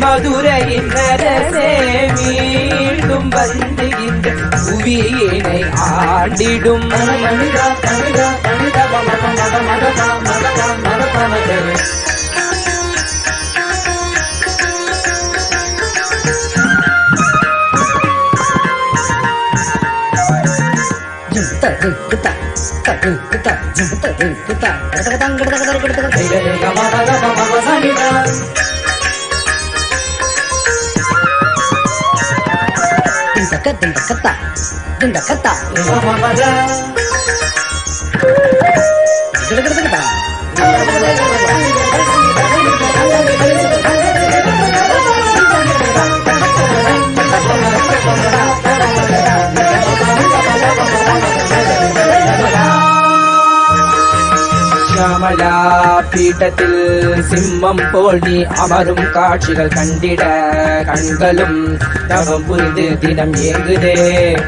மதுரையின் அரசே மீண்டும் வந்து இந்த புவியினை ஆண்டிடும் ஷியாமலா பீட்டத்தில் சிம்மம் போல் நீ அமரும் காட்சிகள் கண்டிட கண்களும் தவம் புரிந்து தினம் ஏங்குதே.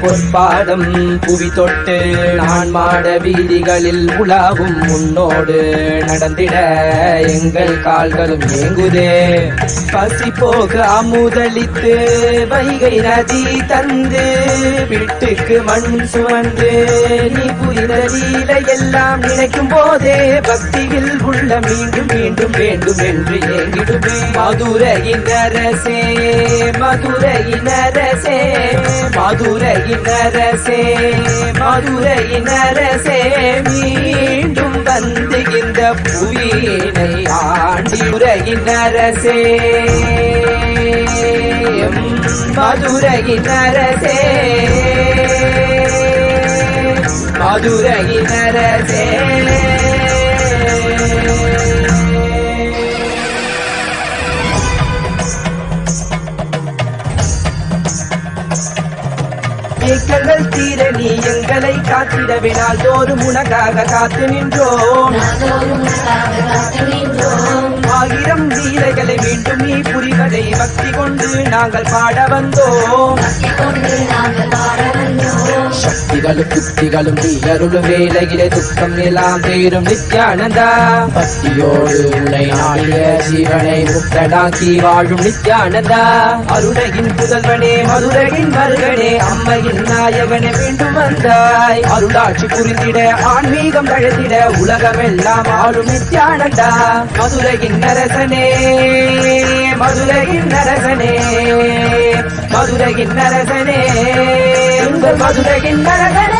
பொற்பாதம் புவி தொட்டு நான் மாட வீதிகளில் உலாவும் முன்னோடு நடந்திட எங்கள் கால்களும் ஏங்குதே. பசி போக அமுதளித்து வைகை நதி தந்து வீட்டுக்கு மண் சுமந்து நீ புரிந்த லீலை எல்லாம் நினைக்கும் போதே பக்தியில் உள்ள மீண்டும் மீண்டும் வேண்டும் என்று ஏங்கிடுமே. மதுரையின் அரசே மதுரையின் அரசே மதுரையின் அரசே மதுரையின் அரசே மீண்டும் வந்து இந்த புவியினை ஆண்டி மதுரையின் அரசே மதுரையின் அரசே மதுரையின் அரசே ஏக்கங்கள் தீர நீ எங்களை காத்திடவினால் தோறும் உனக்காக காத்து நின்றோம். ஆயிரம் லீலைகளை மீண்டும் நீ புரிவதை பக்தி கொண்டு நாங்கள் பாட வந்தோம். சக்திகளும் புத்திகளும் நீ அருளும் வேலையிலே துக்கம் எல்லாம் தீரும் நித்யானந்தா. பக்தியோடு உன்னை நாடிய ஜீவனை முக்தனாக்கி வாழும் நித்யானந்தா. அருணையின் புதல்வனே மதுரையின் மருகனே அம்மையின் நாயகனே மீண்டும் வந்தாய். அருளாட்சி புரிந்திட ஆன்மீகம் தழுத்திட உலகமெல்லாம் ஆளும் நித்யானந்தா. மதுரையின் அரசனே மதுரையின் அரசனே மதுரையின் அரசனே உங்கள் மதுரையின் அரசனே.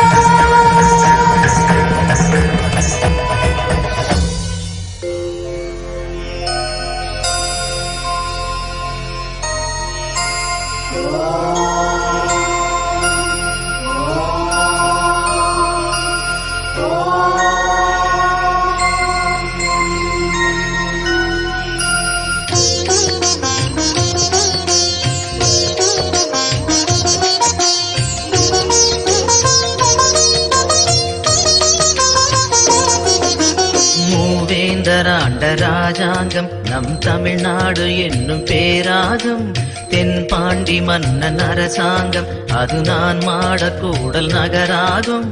ராஜாங்கம் நம் தமிழ்நாடு என்னும் பேராகும். தென்பாண்டி மன்னன் அரசாங்கம் அது நான் மாடக்கூடல் நகராகும்.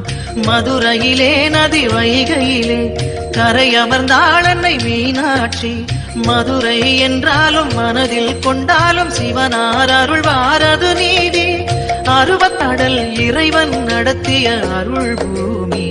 மதுரையிலே நதி வைகையிலே கரை அமர்ந்தாள் அன்னை மீனாட்சி. மதுரை என்றாலும் மனதில் கொண்டாலும் சிவனார் அருள்வாரது நீதி. அருவத்தடல் இறைவன் நடத்திய அருள் பூமி.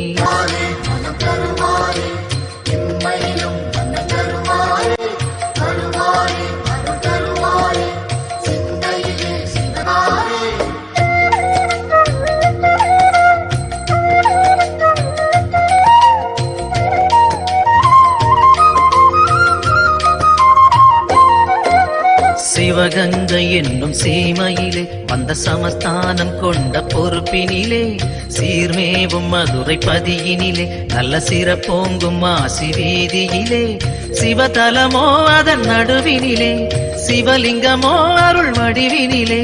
சிவகங்கை என்னும் சீமையிலே வந்த சமஸ்தானம் கொண்ட பொறுப்பினிலே சீர்மேவும் மதுரை பதியினிலே நல்ல சிறப்போங்கும் மாசி வீதியிலே சிவதலமோ அதன் நடுவினிலே சிவலிங்கமோ அருள் வடிவினிலே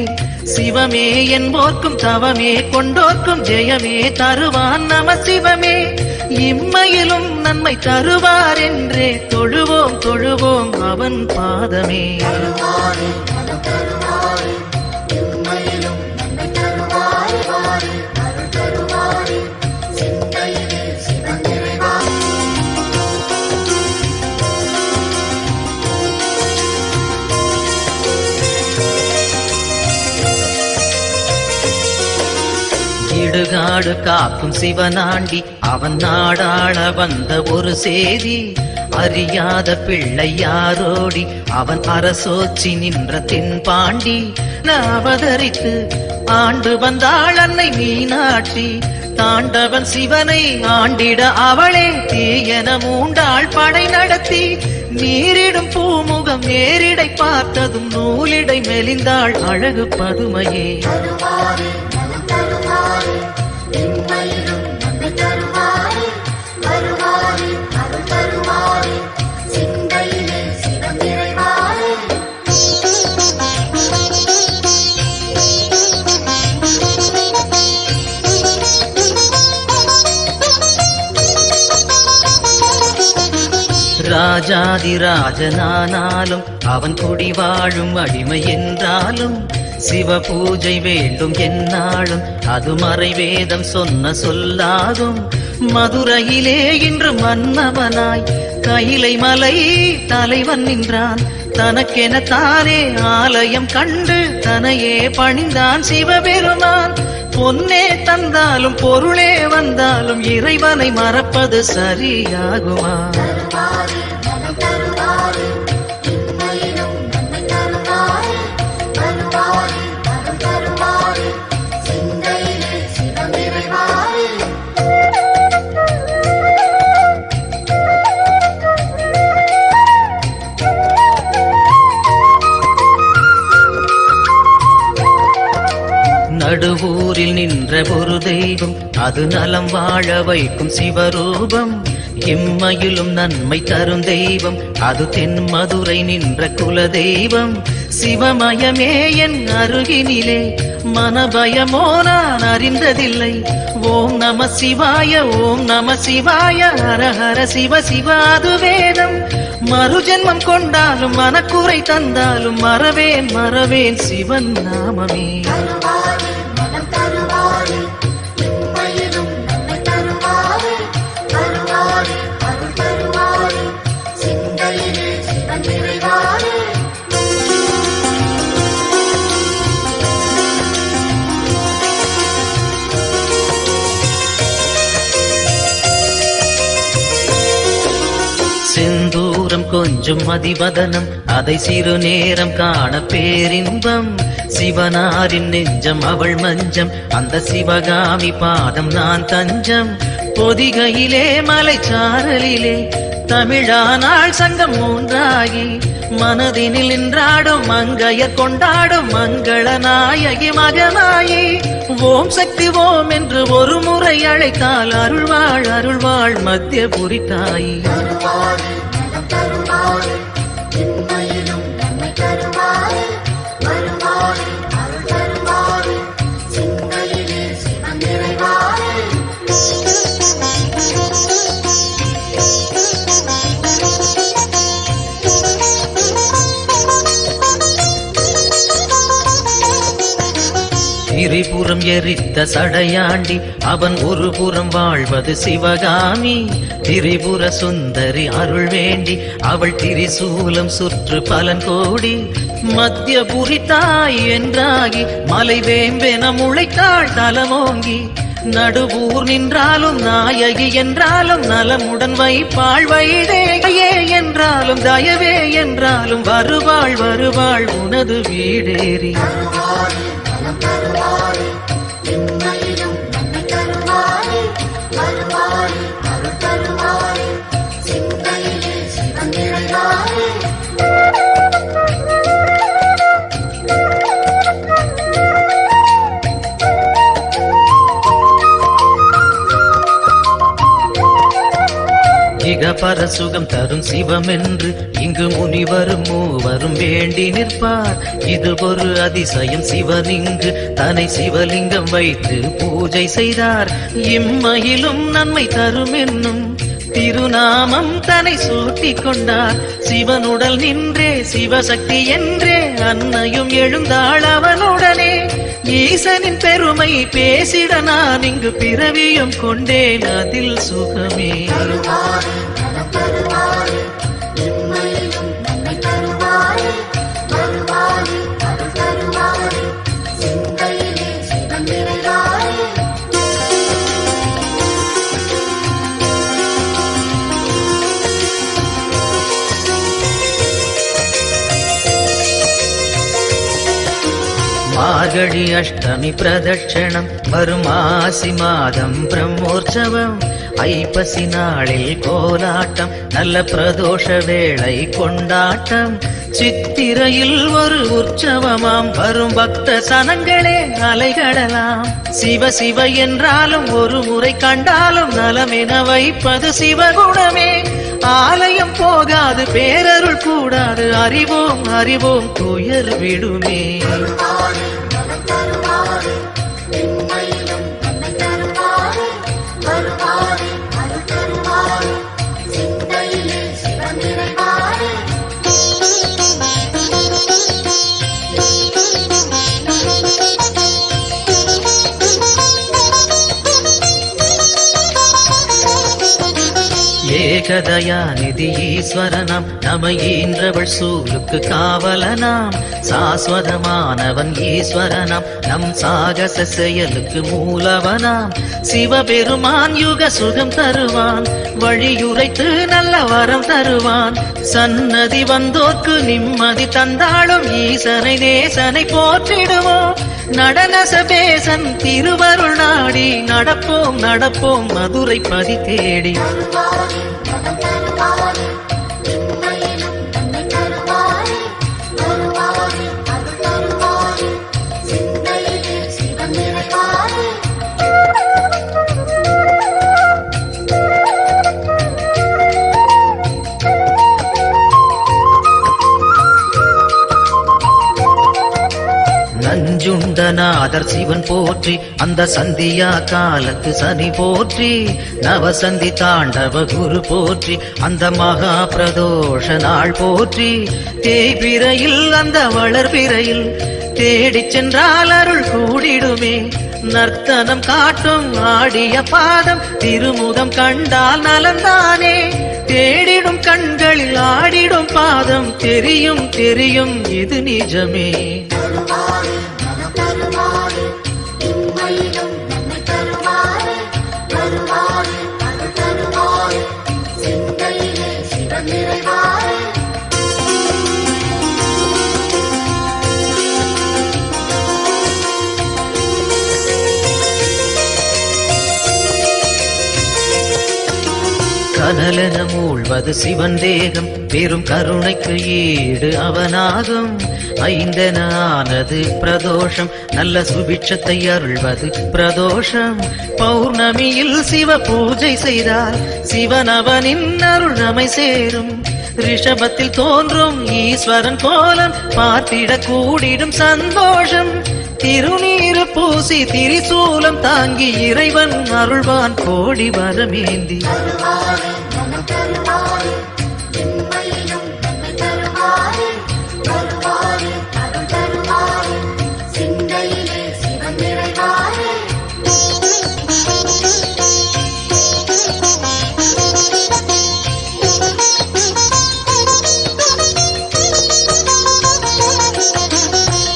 சிவமே என்போர்க்கும் தவமே கொண்டோர்க்கும் ஜெயமே தருவான் நம சிவமே. இம்மையிலும் நன்மை தருவார் என்றே தொழுவோம் தொழுவோம் அவன் பாதமே. இடுகாடு காக்கும் சிவனாண்டி அவன் நாடாள வந்த ஒரு சேதி அறியாத பிள்ளை யாரோடி அவன் அரசோச்சி நின்ற தென்பாண்டி அவதரித்து ஆண்டு வந்தாள் அன்னை மீனாட்சி தாண்டவன் சிவனை ஆண்டிட அவளே தீயன மூண்டாள் படை நடத்தி நீரிடும் பூமுகம் நேரிடை பார்த்ததும் நூலிடை மெலிந்தாள் அழகு பதுமையே. ராஜாதிராஜனானாலும் அவன் குடி வாழும் அடிமை என்றாலும் சிவ பூஜை வேண்டும் என்னாலும் அது மறைவேதம் சொன்ன சொல்லாகும். மதுரையிலே இன்று மன்னவனாய் கைலை மலை தலைவன் நின்றான் தனக்கென தானே ஆலயம் கண்டு தனையே பணிந்தான் சிவபெருமான். பொன்னே தந்தாலும் பொருளே வந்தாலும் இறைவனை மறப்பது சரியாகுமா? நடுவூரில் நின்ற ஒரு தெய்வம் அது நலம் வாழ வைக்கும் சிவரூபம். எம்மையிலும் நன்மை தரும் தெய்வம் அது தென் மதுரை நின்ற குல தெய்வம். சிவமயமே என் அருகினிலே மனபயமோ நான் அறிந்ததில்லை. ஓம் நம சிவாய ஓம் நம சிவாய ஹர ஹர சிவ சிவ அது வேதம். மறுஜென்மம் கொண்டாலும் மனக்குறை தந்தாலும் மறவேன் மறவேன் சிவன் நாமமே. செந்தூரம் கொஞ்சம் மதிவதனம் அதை சிறு நேரம் காண பேரின்பம். சிவனாரின் நெஞ்சம் அவள் மஞ்சம் அந்த சிவகாமி பாதம் நான் தஞ்சம். பொதிகையிலே மலைச்சாரலிலே தமிழானாள் சங்கம் மூன்றாகி மனதினில் நின்றாடும் மங்கையர் கொண்டாடும் மங்கள நாயகி மகமாயி. ஓம் சக்தி ஓம் என்று ஒரு முறை அழைத்தால் அருள்வாள் அருள்வாள் மத்தியபுரி தாயி. திரிபுரம் எரித்த சடையாண்டி அவன் ஒரு புறம் வாழ்வது சிவகாமி. திரிபுர சுந்தரி அருள் வேண்டி அவள் திரிசூலம் சுற்று பலன் கோடி. மத்தியபுரி தாய் என்றாகி மலை வேம்பென முளைத்தாள் தலமோங்கி. நடுவூர் நின்றாலும் நாயகி என்றாலும் நலமுடன் வைப்பாள் வைதேகியே என்றாலும் தயவே என்றாலும் வருவாள் வருவாள் உனது வீடேறி. பரசுகம் தரும் சிவம் என்று இங்கு முனிவரும் மூவரும் வேண்டி நிற்பார். இது ஒரு அதிசயம் சிவனிங்கு தன்னை சிவலிங்கம் வைத்து பூஜை செய்தார். இம்மையிலும் நன்மை தரும் என்னும் திருநாமம் தன்னை சூட்டிக் கொண்டார். சிவனுடல் நின்றே சிவசக்தி என்றே அன்னையும் எழுந்தாள் அவனுடனே. ஈசனின் பெருமை பேசிட நான் இங்கு பிறவியும் கொண்டேன் அதில் சுகமே. மார்கழி அஷ்டமி பிரதட்சணம் வரும் மாசி மாதம் பிரம்மோற்சவம் ஐப்பசி நாளில் கோலாட்டம் நல்ல பிரதோஷ வேளை கொண்டாட்டம் சித்திரையில் ஒரு உற்சவமாம் வரும் பக்த சனங்களே அலைகடலாம் சிவ சிவ என்றாலும் ஒரு முறை கண்டாலும் நலமென வைப்பது சிவகுணமே ஆலயம் போகாது பேரருள் கூடாது அறிவோம் அறிவோம் துயர் விடுமே ஏகதயா நிதி ஈஸ்வரனாம் நம ஈன்றவள் சூலுக்கு காவலனாம் சாஸ்வதமானவன் ஈஸ்வரனாம் நம் சாகச செயலுக்கு மூலவனாம் சிவபெருமான் யுக சுகம் தருவான் வழியுரைத்து நல்ல வரம் தருவான் சன்னதி வந்தோர்க்கு நிம்மதி தந்தாலும் ஈசனை நேசனை போற்றிடுவோம் நடன சபேசன் திருவருள் நாடி நடப்போம் நடப்போம் மதுரை பதி தேடி நஞ்சுண்டநாதர் சிவன் போற்றி அந்த சந்தியா காலத்து சனி போற்றி நவசந்தி தாண்டவ குரு போற்றி அந்த மகா பிரதோஷ நாள் போற்றி தேய்பிரையில் அந்த வளர்பிரையில் தேடிச் சென்றால் அருள் கூடிடுமே நர்த்தனம் காட்டும் ஆடிய பாதம் திருமுகம் கண்டால் நலந்தானே தேடிடும் கண்களில் ஆடிடும் பாதம் தெரியும் தெரியும் இது நிஜமே கனலென மூழ்வது சிவன் தேகம் பெரும் கருணைக்கு ஈடு அவனாகும் ஐந்தென ஆனது பிரதோஷம் நல்ல சுபிட்சத்தை அருள்வது பிரதோஷம் பௌர்ணமியில் சிவ பூஜை செய்தால் சிவனவனின் அருள் நம்மை சேரும் ரிஷபத்தில் தோன்றும் ஈஸ்வரன் கோலம் பார்த்திட கூடிடும் சந்தோஷம் திருநீரு பூசி திரிசூலம் தாங்கி இறைவன் அருள்வான் கோடி வரமேந்தி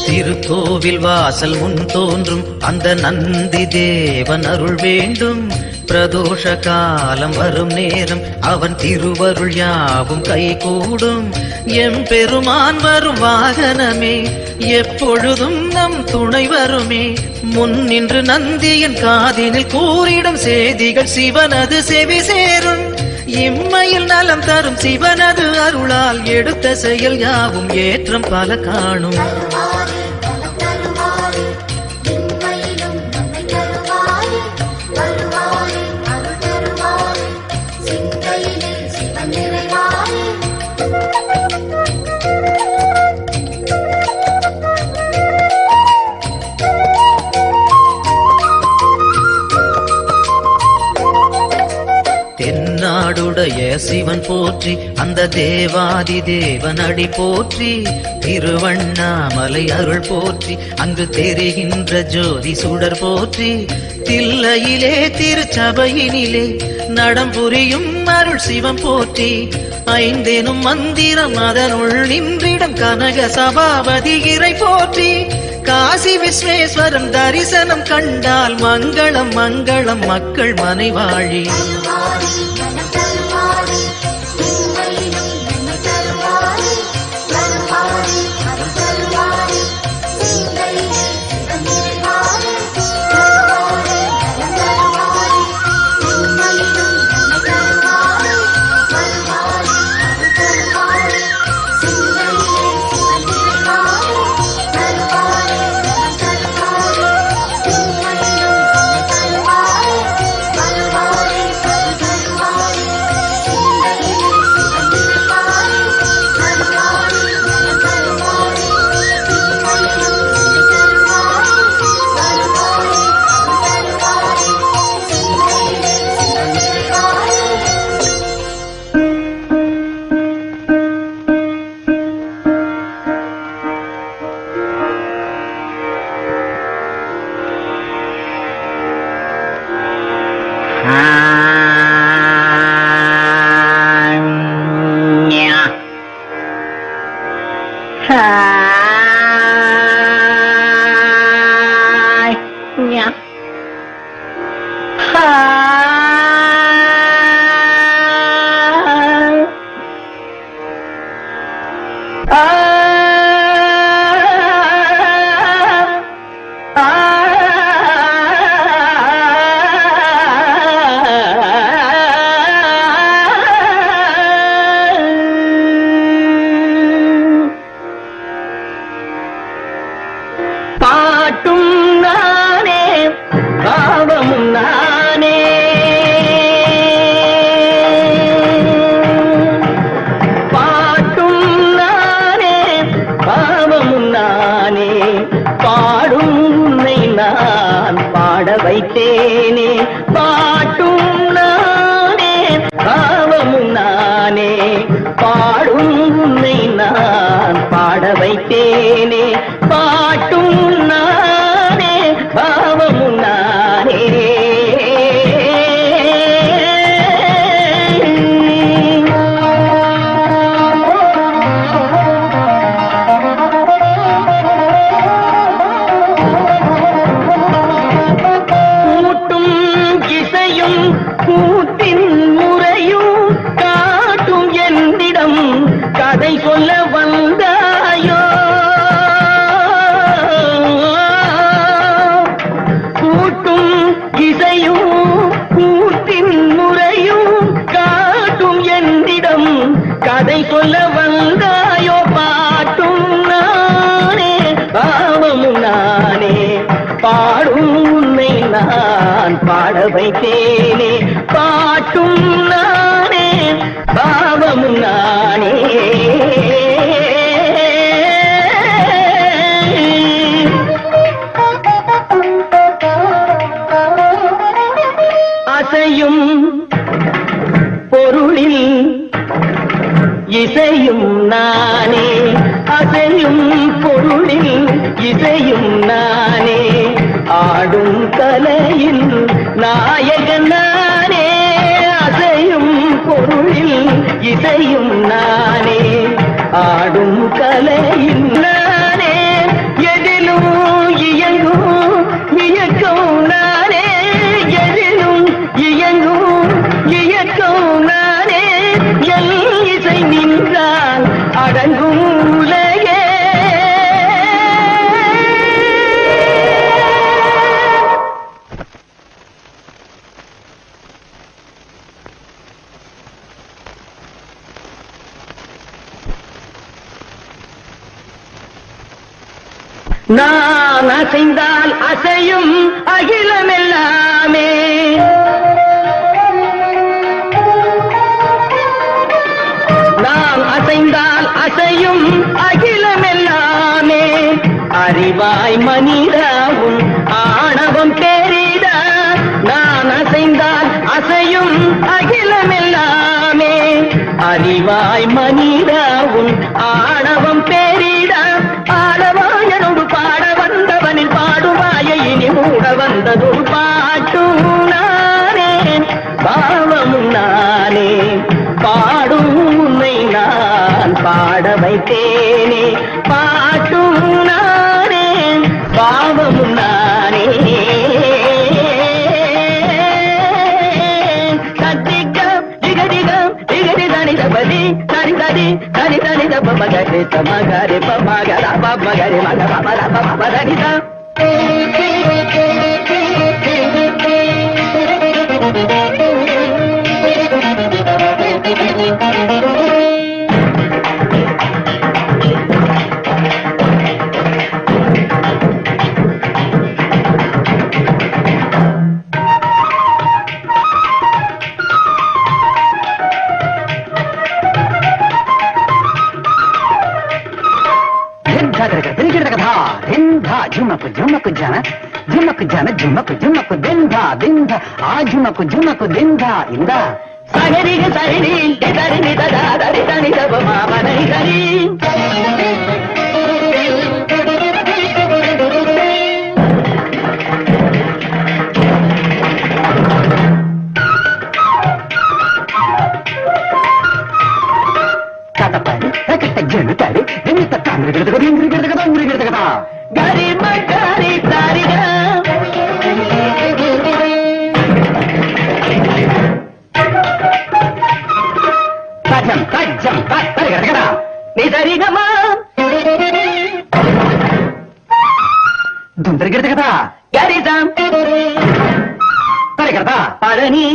திருக்கோவில் வாசல் முன் தோன்றும் அந்த நந்தி தேவன் அருள் வேண்டும் பிரதோஷ காலம் வரும் நேரம் அவன் திருவருள் யாவும் கைகூடும் எம்பெருமான் வரும் வாகனமே எப்பொழுதும் நம் துணை வருமே முன்னின்று நந்தியின் காதினில் கூறிடும் செய்திகள் சிவனது செவி சேரும் இம்மையில் நலம் தரும் சிவனது அருளால் எடுத்த செயல் யாவும் ஏற்றம் பல காணும் தென்னாடுடைய சிவன் போற்றி அந்த தேவாதி தேவன் அடி போற்றி திருவண்ணாமலை அருள் போற்றி அங்கு தெரிகின்ற ஜோதி சுடர் போற்றி தில்லையிலே திருச்சபையினிலே நடம் புரியும் அருள் சிவம் போற்றி ஐந்தேனும் மந்திரம் அதனுள் நின்றிடம் கனக சபாபதி இறை போற்றி காசி விஸ்வேஸ்வரம் தரிசனம் கண்டால் மங்களம் மங்களம் மக்கள் மனைவாழி வைத்தேனே பாட்டும் நானே பாவமும் நானே பாடும் உன்னை நான் பாட வைத்தேனே பாட்டும் நானே பாவமும் நானே கூட்டின் முறையும் காட்டும் என்னிடம் கதை சொல்ல வந்தாயோ கூட்டும் இசையும் கூட்டின் முறையும் காட்டும் என்னிடம் கதை சொல்ல வந்தாயோ பாட்டும் நானே பாவமும் நானே பாடும் உன்னை நான் பாட வைத்தேனே பாட்டும் நானே பாவமும் நானே அசையும் பொருளில் இசையும் நானே அசையும் பொருளில் இசையும் நானே ஆடும் கலையில் நாயகன் நானே அசையும் பொருளில் இசையும் நானே ஆடும் கலையில் நானே எதிலும் இயங்கும் இயக்கம் நானே எதிலும் இயங்கும் இயக்கம் நானே எல் இசை நின்றால் அடங்கும் உலகே நான் அசைந்தால் அசையும் அகிலமெல்லாமே நான் அசைந்தால் அசையும் அகிலமெல்லாமே அறிவாய் மனிதாவும் ஆணவம் பெரிதா நான் அசைந்தால் அசையும் அகிலமெல்லாமே அறிவாய் மனிதாவும் ஆணவம் பெரிதா ஆடவாயனோடு பாட வந்தவனில் பாடுவாயை இனி மூட வந்ததொரு பாட்டும் நானே பாவமும் நானே பாடும் உன்னை நான் பாட வைத்தேனே பாட்டும் நானே பாவமும் நானே சத்திகம் திகதிகம் திகதி தனிதபதி தனிததி தனி தனித பமகரி தமகரி பமகர பமகரி மக பமர பமதனித झुमक झुमक जन झुमक जन झुमक झुमक दिंधा दिंधा आ झुमक झुमक दिंधा इंदा सगरी सगरी दरी ददा दरी दनी दब मामा दरी दरी कटपड़ी कट जन तड़ी दिन तक कांग्रेस गिरदगा गिरदगा गरी मगरी तारिगा कजम कजम तारिगा नी तारिगा दुंदर गिरदगा गरी जाम तारिगा पारनी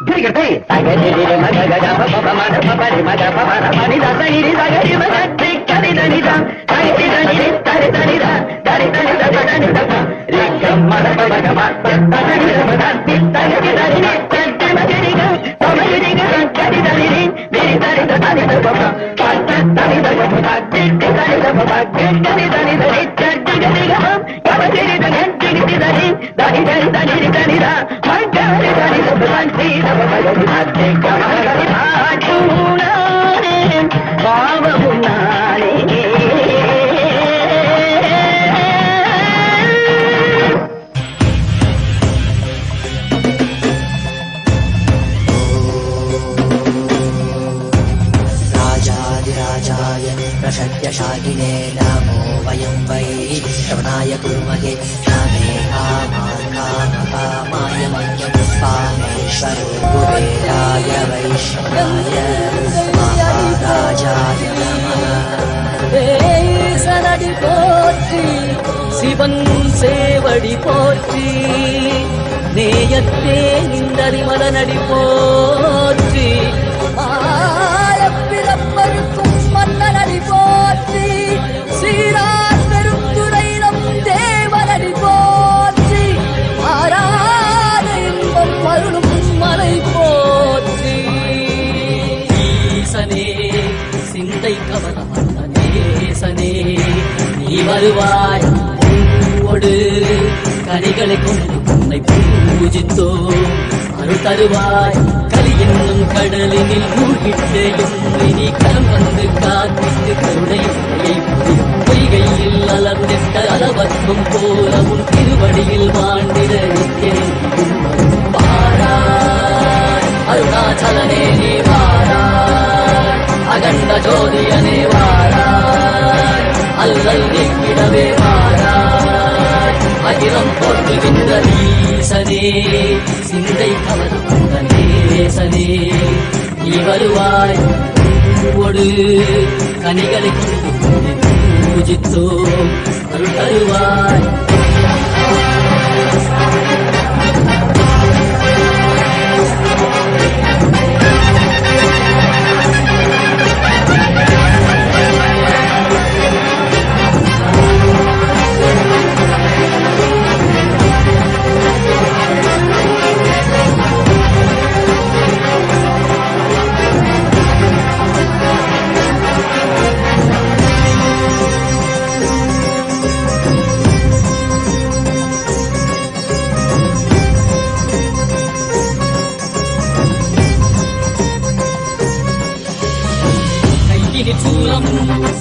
गिरगते सागरी मगगा पपा मद पपरी मद पपा मनी दा सगरी सागरी मद करी दनी दा सगरी दनी तरी दनी दा दरी दनी दा दनी दा रे गम्मा दा पपा तगरी मद तगरी दनी तगरी मगरी गा तमरी गा करी दनी मेरी दनी दा दनी दा पपा पात दनी दा पपा दनी दा पपा प्रशत्यशाकिने नमो वयं वै श्रवणाय कुर्महे नमे कामाय मह्यपुष्पामेश्वरो कुबेराय वैश्वाय महाराजाय नमः சனடி போற்றி சிவன் சேவடி போற்றி நேயத்தே நின்றறிமலனடி போற்றி ஆயப்பிறப்பருக்கும் மன்னனடி போற்றி சீரார் பெருந்துரையிடம் தேவனடி போற்றி ஆராத இன்பம் அருளும் மலை போற்றி ஈசனே சிந்தை கவனம் நேசனே நீ வருவாய் பூவோடு கனிகளை கொண்டு உன்னை பூஜித்தோம் அருள் தருவாய் கலி என்னும் கடலினில் மூழ்கிட்டேயும் நீ கரம் வந்து காத்திட்டு கருணையும் பொய்கையில் அலர்ந்திட்ட அளவற்றும் போலவும் திருவடியில் வாழ்ந்திட வாராய் அருணாச்சலனே நீ வாராய் அகண்ட ஜோதியனே வாராய் அல்லல் நீக்கிடவே வாராய் அகிலம் போற்றுகின்ற ஈசனே சிந்தை கவர்ந்த நேசனே நீ வருவாய் பூவோடு கனிகளை கொண்டு பூஜித்தோம் அருள் தருவாய்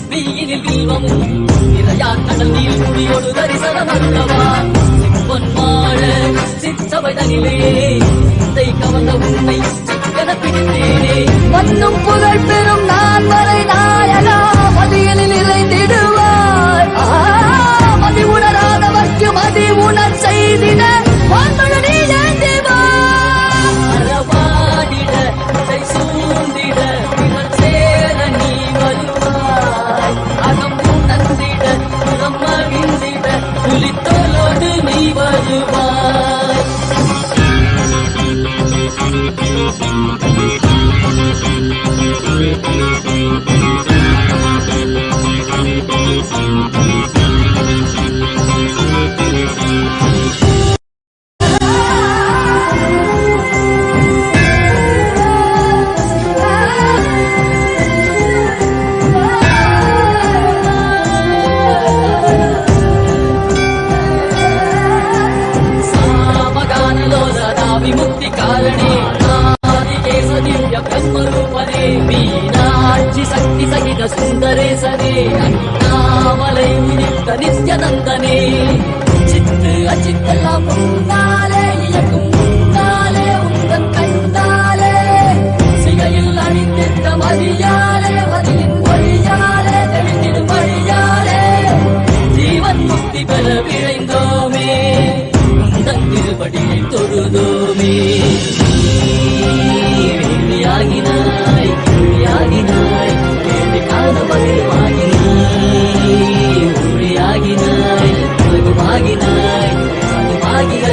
வெயிலில் வில்வம் நிறையார் கடல் நீர் குடியோடு தரிசனம் அல்லவா பொன்மாழ சிற்றவை தனிலே சிந்தை கவர்ந்த உன்னை சிக்கன பிடித்தேனே மண்ணும் புகழ் பெறும் நான் வரை நாயகா மதியலில் இறைந்திடுவாய் மதி உணராதவர்க்கு மதி உணர் செய்திட வான்மழு நீ ஏந்திவாடிட சூழ்ந்திட சேர நீ வருவாய் அகம் உணர்ந்திட புறம் மகிழ்ந்திட புலித்தோலோடு நீ வருவாய் विमुक्ति कारणे आदिकेश दिव्य ब्रह्मरूपने मीनाक्षि शक्ति सहित सुंदरे सने अन्नामलै नित्य नित्यानंदने चित्त अचित्तला मुन्नाले इयक्कुम मुन्नाले उन्दन कण्डाले सिகையில் அணிந்திட்ட மதியாலே மதியின் மொழியாலே தெளிந்திடும் வழியாலே ஜீவன் முக்தி பெற விழைந்தோமே திருப்படியை தொழுதோமே வேண்டியாகினாய் கேள்வியாகினாய் கேள்வி காண பதிலுமாகினாய் மொழியாகினாய் உலகமாகினாய் அதுமாகிய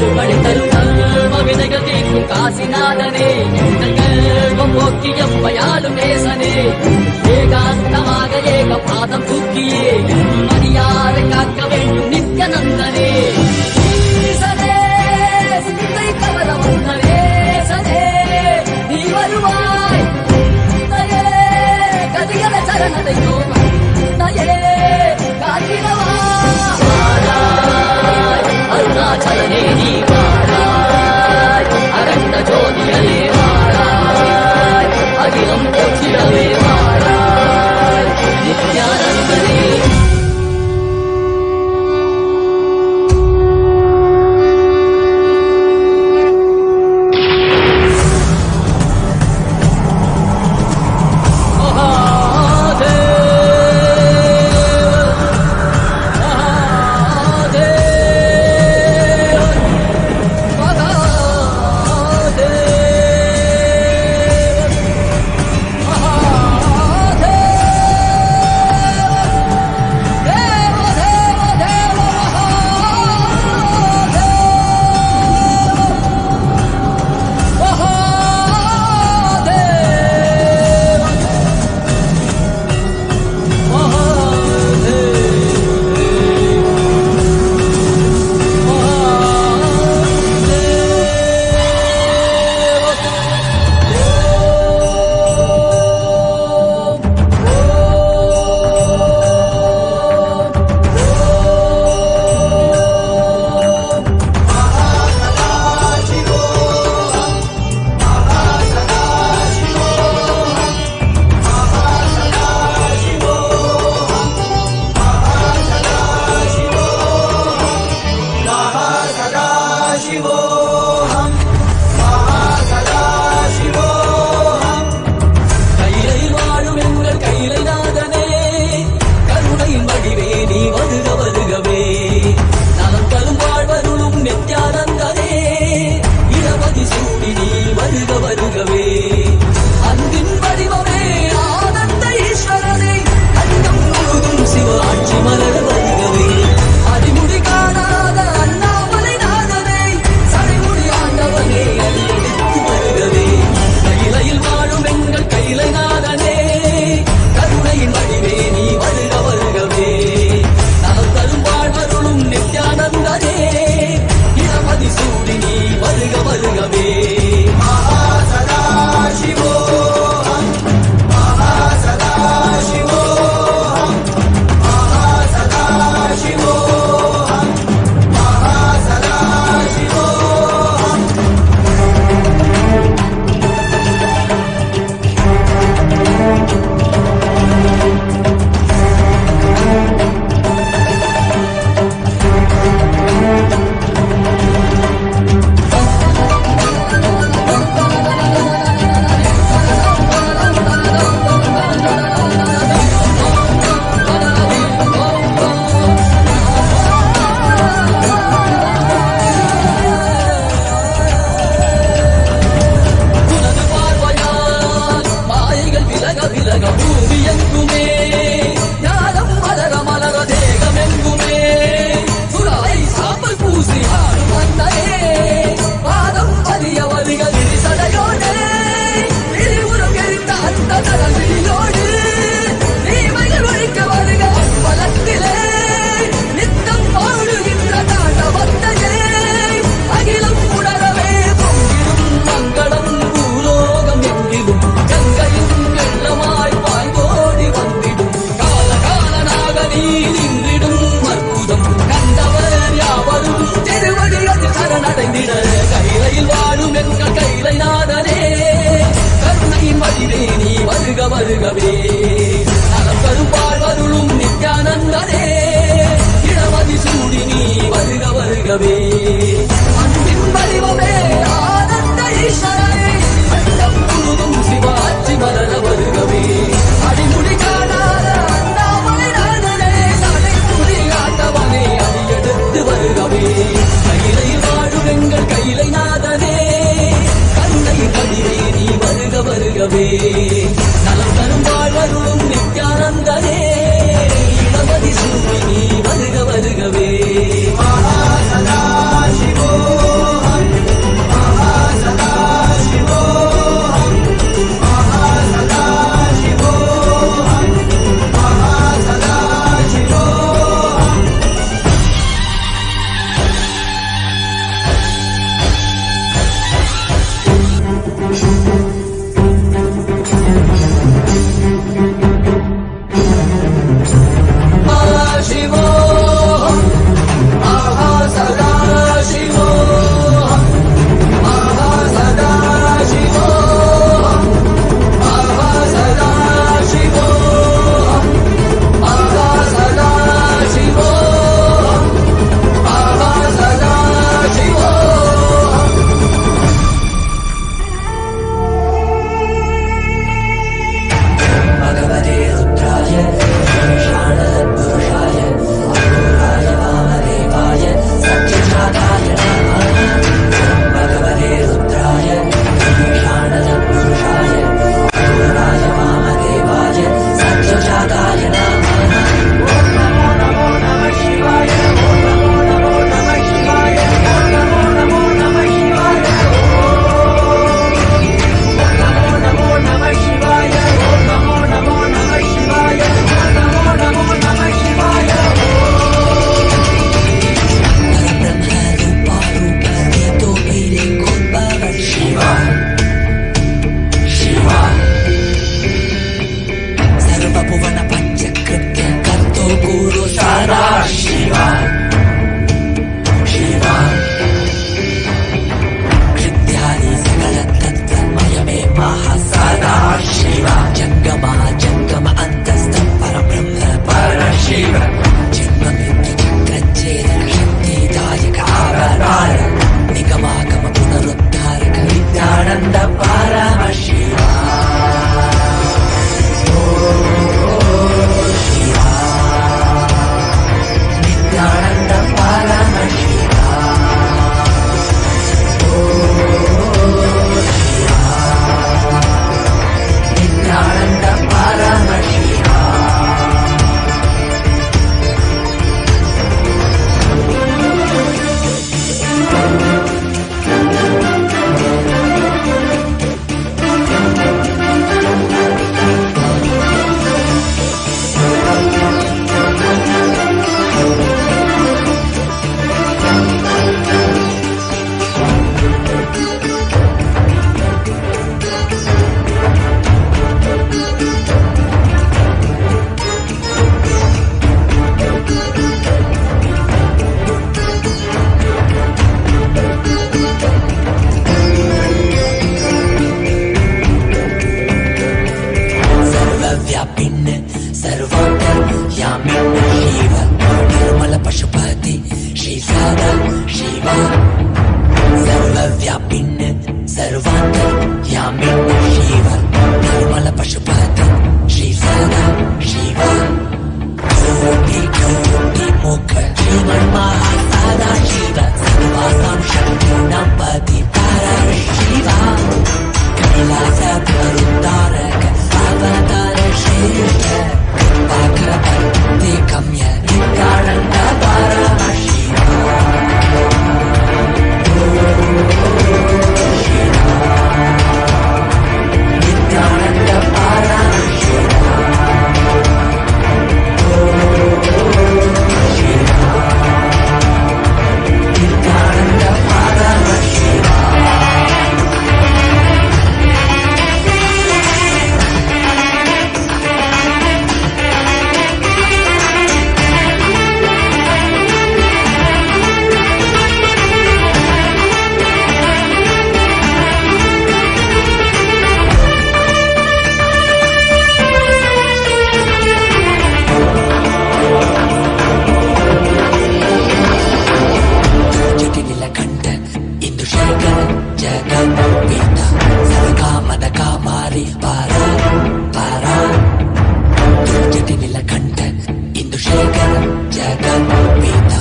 जगन्पिता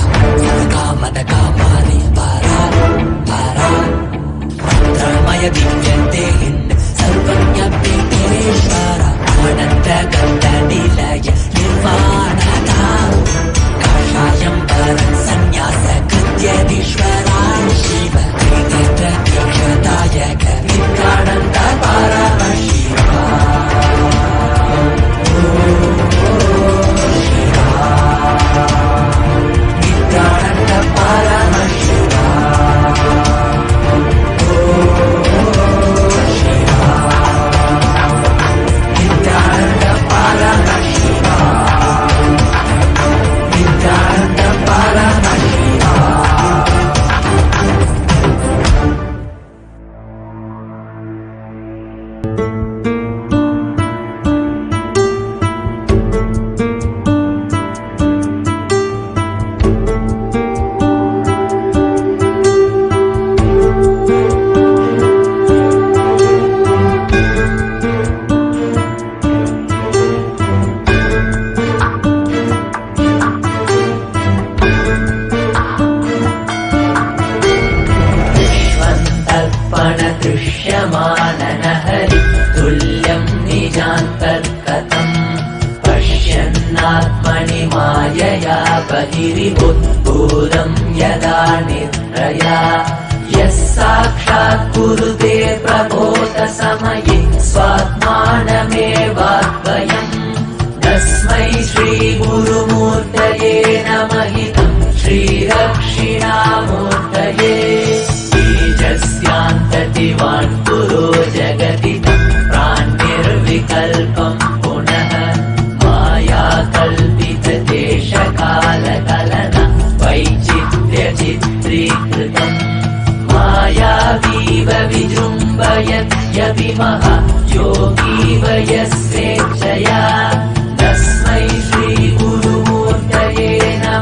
कामदकामानि परा परा मंत्रमय दिव्यदेहिन् सर्वज्ञपीठेश्वर अनन्तगन्धनिलय निर्वाणदा काषायं वरं सन्न्यासकृत्यधीश्वरा शिव त्रिनेत्रदीक्षदायक नित्यानन्द परमशिवा नित्यानन्द परमशिवा नित्यानन्द परमशिवा नित्यानन्द परमशिवा दृश्यमाननहरि तुल्यं निजान्तर्गतम् पश्यन्नात्मनि मायया बहिरिवुद्भूतं यदा निद्रया यः साक्षात् कुरुते प्रबोधसमये स्वात्मानमेवाद्वयम् तस्मै श्रीगुरुमूर्तये नमः श्रीदक्षिणामूर्तये तेजस्यान्ततिवान् पुरो जगति प्राणिर्विकल्पं पुनः मायाकल्पितदेशकालकलन वैचित्र्यचित्रीकृतम् मायावीव विजृम्भयत्यभिमः योगीव यस्वेच्छया तस्मै श्रीगुरुमूर्तये नमः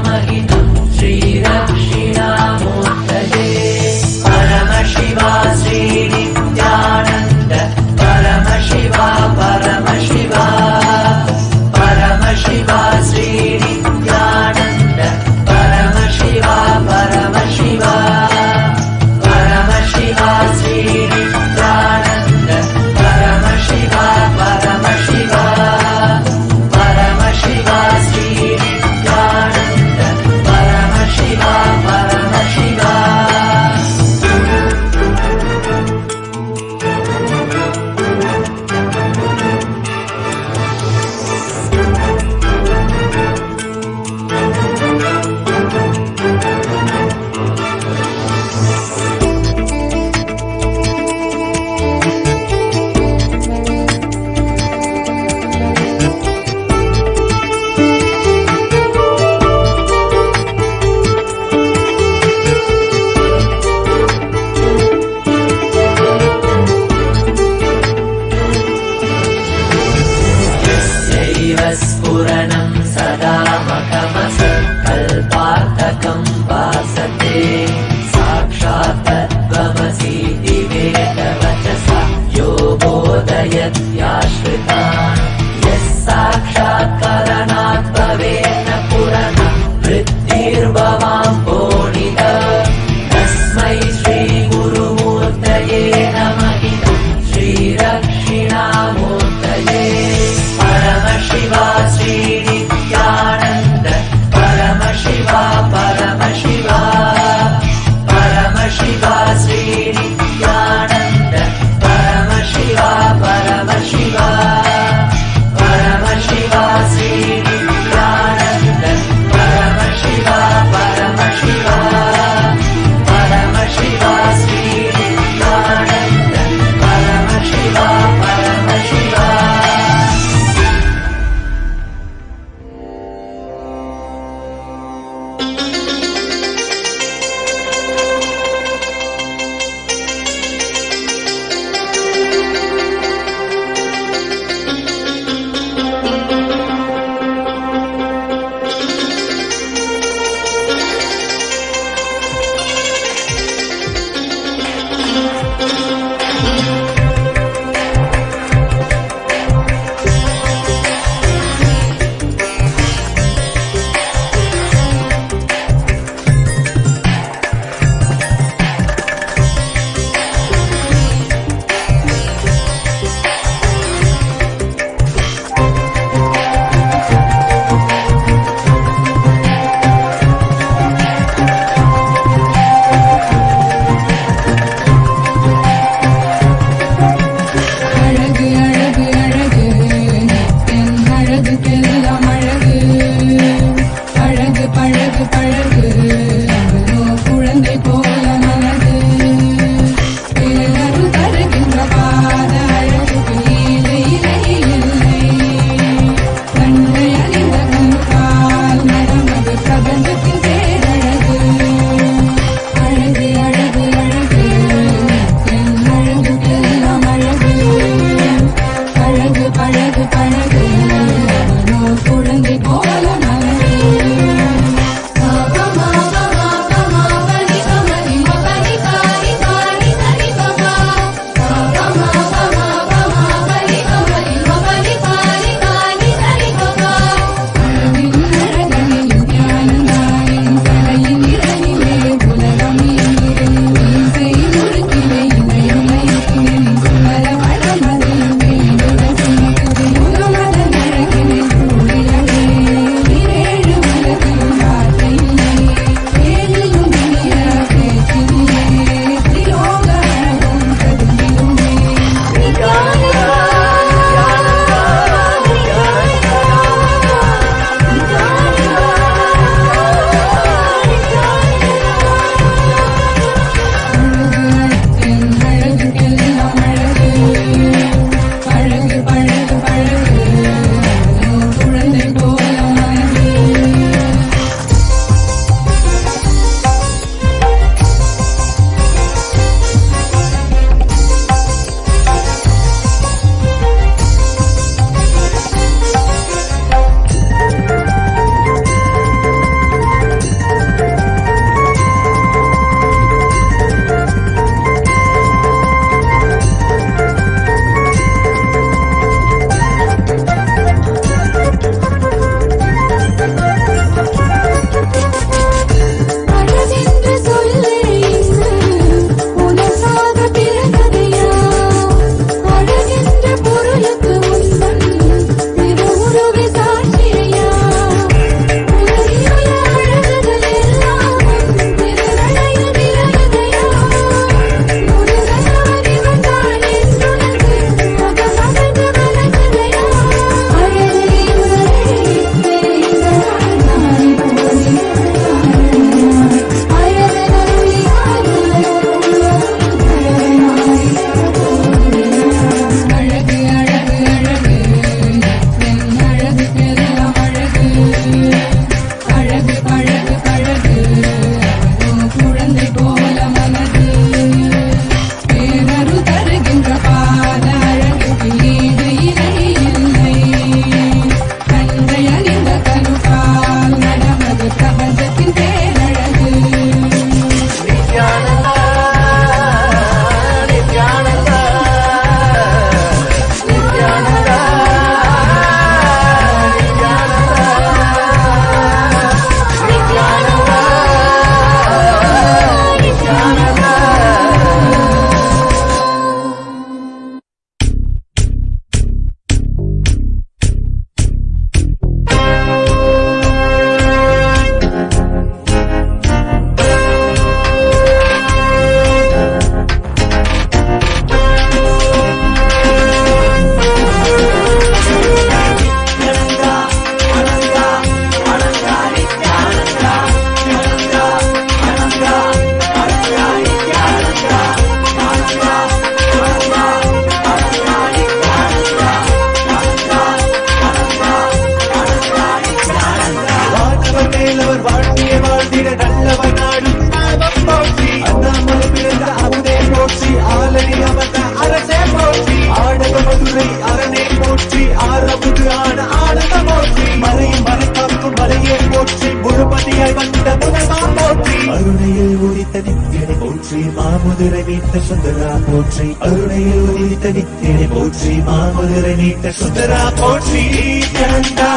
மாமுதிரை நீத்த சுந்தரா போற்றி, அருணையில் உதித்த நித்தியனை போற்றி, மாமுதிரை நீத்த சுந்தரா போற்றி. நித்யானந்தா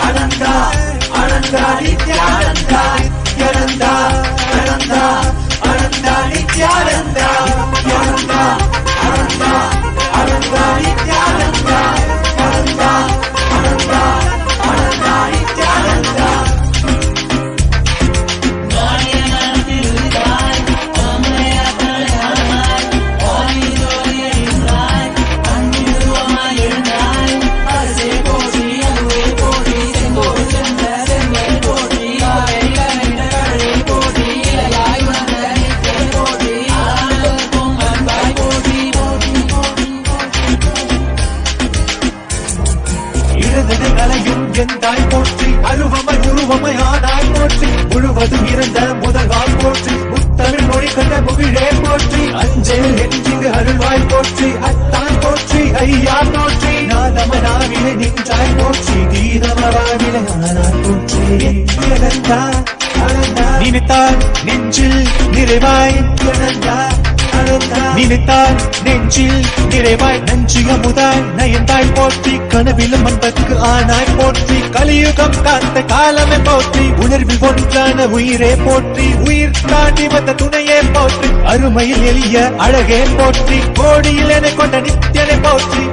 அனந்தா அனந்தா நித்யானந்தா நித்யானந்தா அனந்தா அனந்தா நித்யானந்தா நித்யானந்தா அனந்தா அனந்தா நித்யானந்தா அனந்தா அனந்தா அனந்தா நித்யானந்தா. அனந்தா அனந்தா நினைத்தால் நெஞ்சில் நிறைவாய் அனந்தா அனந்தா நினைத்தால் நெஞ்சில் நிறைவாய் நஞ்சு அமுதாய் நயந்தாய் போற்றி கனவிலும் அன்பற்கு ஆனாய் போற்றி கலியுகம் காத்த காலமே போற்றி உணர்வில் ஒன்றான உயிரே போற்றி உயிர் தாண்டி வந்த துணையே போற்றி அருமையில் எளிய அழகே போற்றி கோடியில் என கொண்ட நித்தியனை போற்றி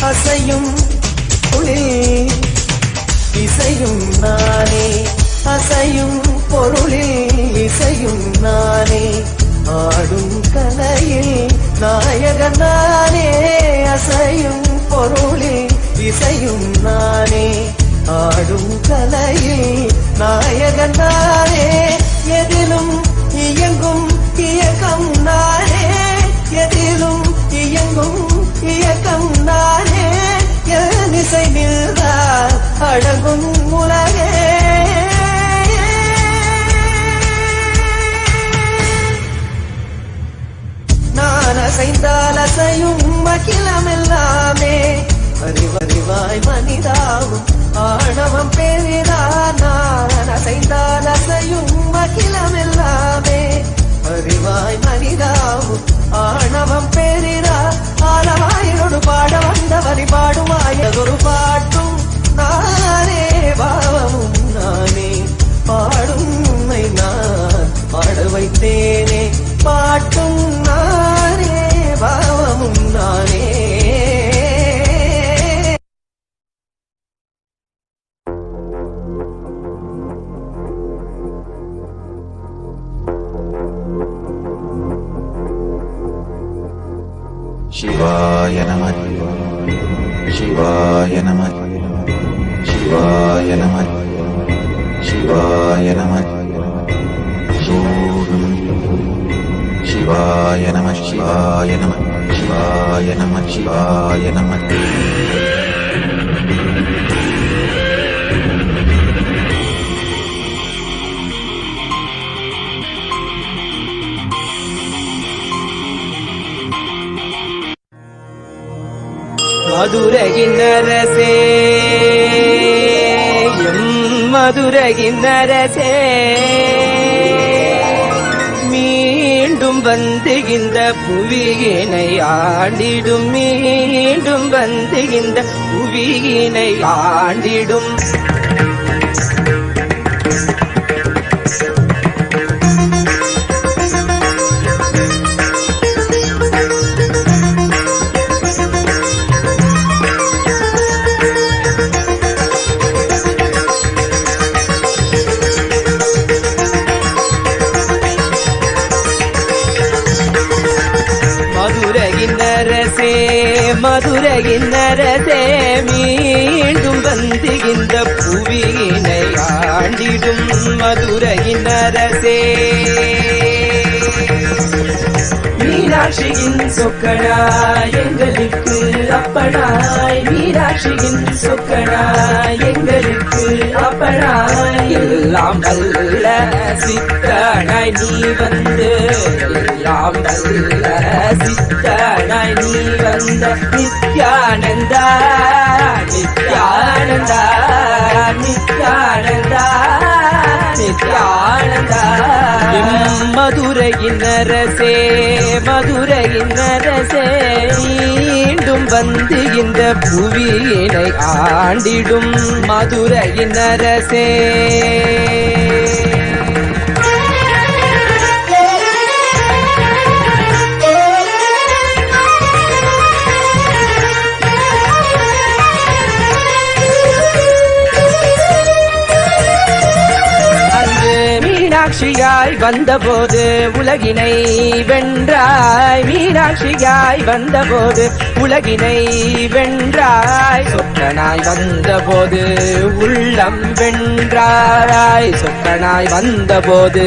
அசையும் பொருளில் இசையும் நானே, அசையும் பொருளில் இசையும் நானே, ஆடும் கலையில் நாயகன் நானே, அசையும் பொருளில் இசையும் நானே, ஆடும் கலையில் நாயகன் நானே, அசைந்தால் அசையும் அகிலமெல்லாமே அறிவறிவாய் மனிதாவும் ஆணவம் பெரிதா நான் அசைந்தால் அசையும் அகிலமெல்லாமே அறிவாய் மனிதாவும் ஆணவம் பெரிதா ஆலவாயோடு பாட வந்தவரி பாடுவாயதொரு பாட்டும் நானே பாவமும் நானே பாடும் உண்மை நான் பாட வைத்தேனே பாட்டும் நானே பாவமும் நானே சிவாய நமः சிவாய நமः சிவாய நமः சிவாய நமः சிவாய நமः சிவாய நமः சிவாய நமः சிவாய நமः மதுரகின்னரசே மதுரகின்னரசே மீண்டும் வந்து இந்த புவியினை ஆண்டிடும் மீண்டும் வந்து இந்த புவியினை ஆண்டிடும் மதுரகின்னரசே மீண்டும் வந்து இந்த புவியினை ஆண்டிடும் மதுரகின்னரசே மீனாட்சியின் சொக்கனாய் எங்களுக்கு அப்பனாய் மீனாட்சியின் சொக்கனாய் எங்களுக்கு அப்பனாய் எல்லாம் வல்ல சித்தனாய் நீ வந்து எல்லாம் வல்ல சித்தனாய் நீ வந்த நித்யானந்தா நித்யானந்தா நித்யானந்தா நித்யானந்தா மதுரையினரசே மதுரையினரசே மீண்டும் வந்து இந்த புவியினை ஆண்டிடும் மதுரையினரசே மீனாட்சியாய் வந்தபோது உலகினை வென்றாய் மீனாட்சியாய் வந்தபோது உலகினை வென்றாய் சொக்கனாய் வந்தபோது உள்ளம் வென்றாய் சொக்கனாய் வந்தபோது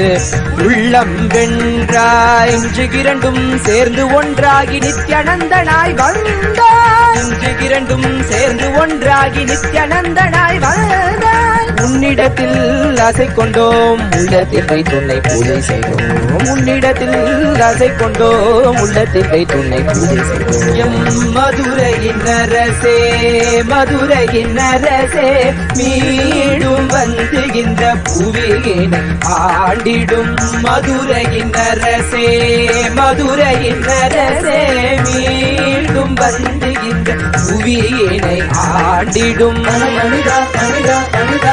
உள்ளம் வென்றாய் இரண்டும் சேர்ந்து ஒன்றாகி நித்யானந்தனாய் வந்தாய் இரண்டும் சேர்ந்து ஒன்றாகி நித்யானந்தனாய் வந்தாய் உன்னிடத்தில் ஆசை கொண்டோம் உள்ளத்தில் வைத்துன்னை பூஜை செய்தோம் உன்னிடத்தில் ஆசை கொண்டோம் உள்ளத்தில் வைத்துன்னை பூஜை செய்தோம் எம் மதுரையினரசே மதுரையினரசே மீண்டும் வந்து இந்த புவியினை ஆண்டிடும் மதுரையினரசே மதுரையினரசே மீண்டும் வந்து இந்த புவியினை ஆண்டிடும் மனிதா மனிதா மனிதா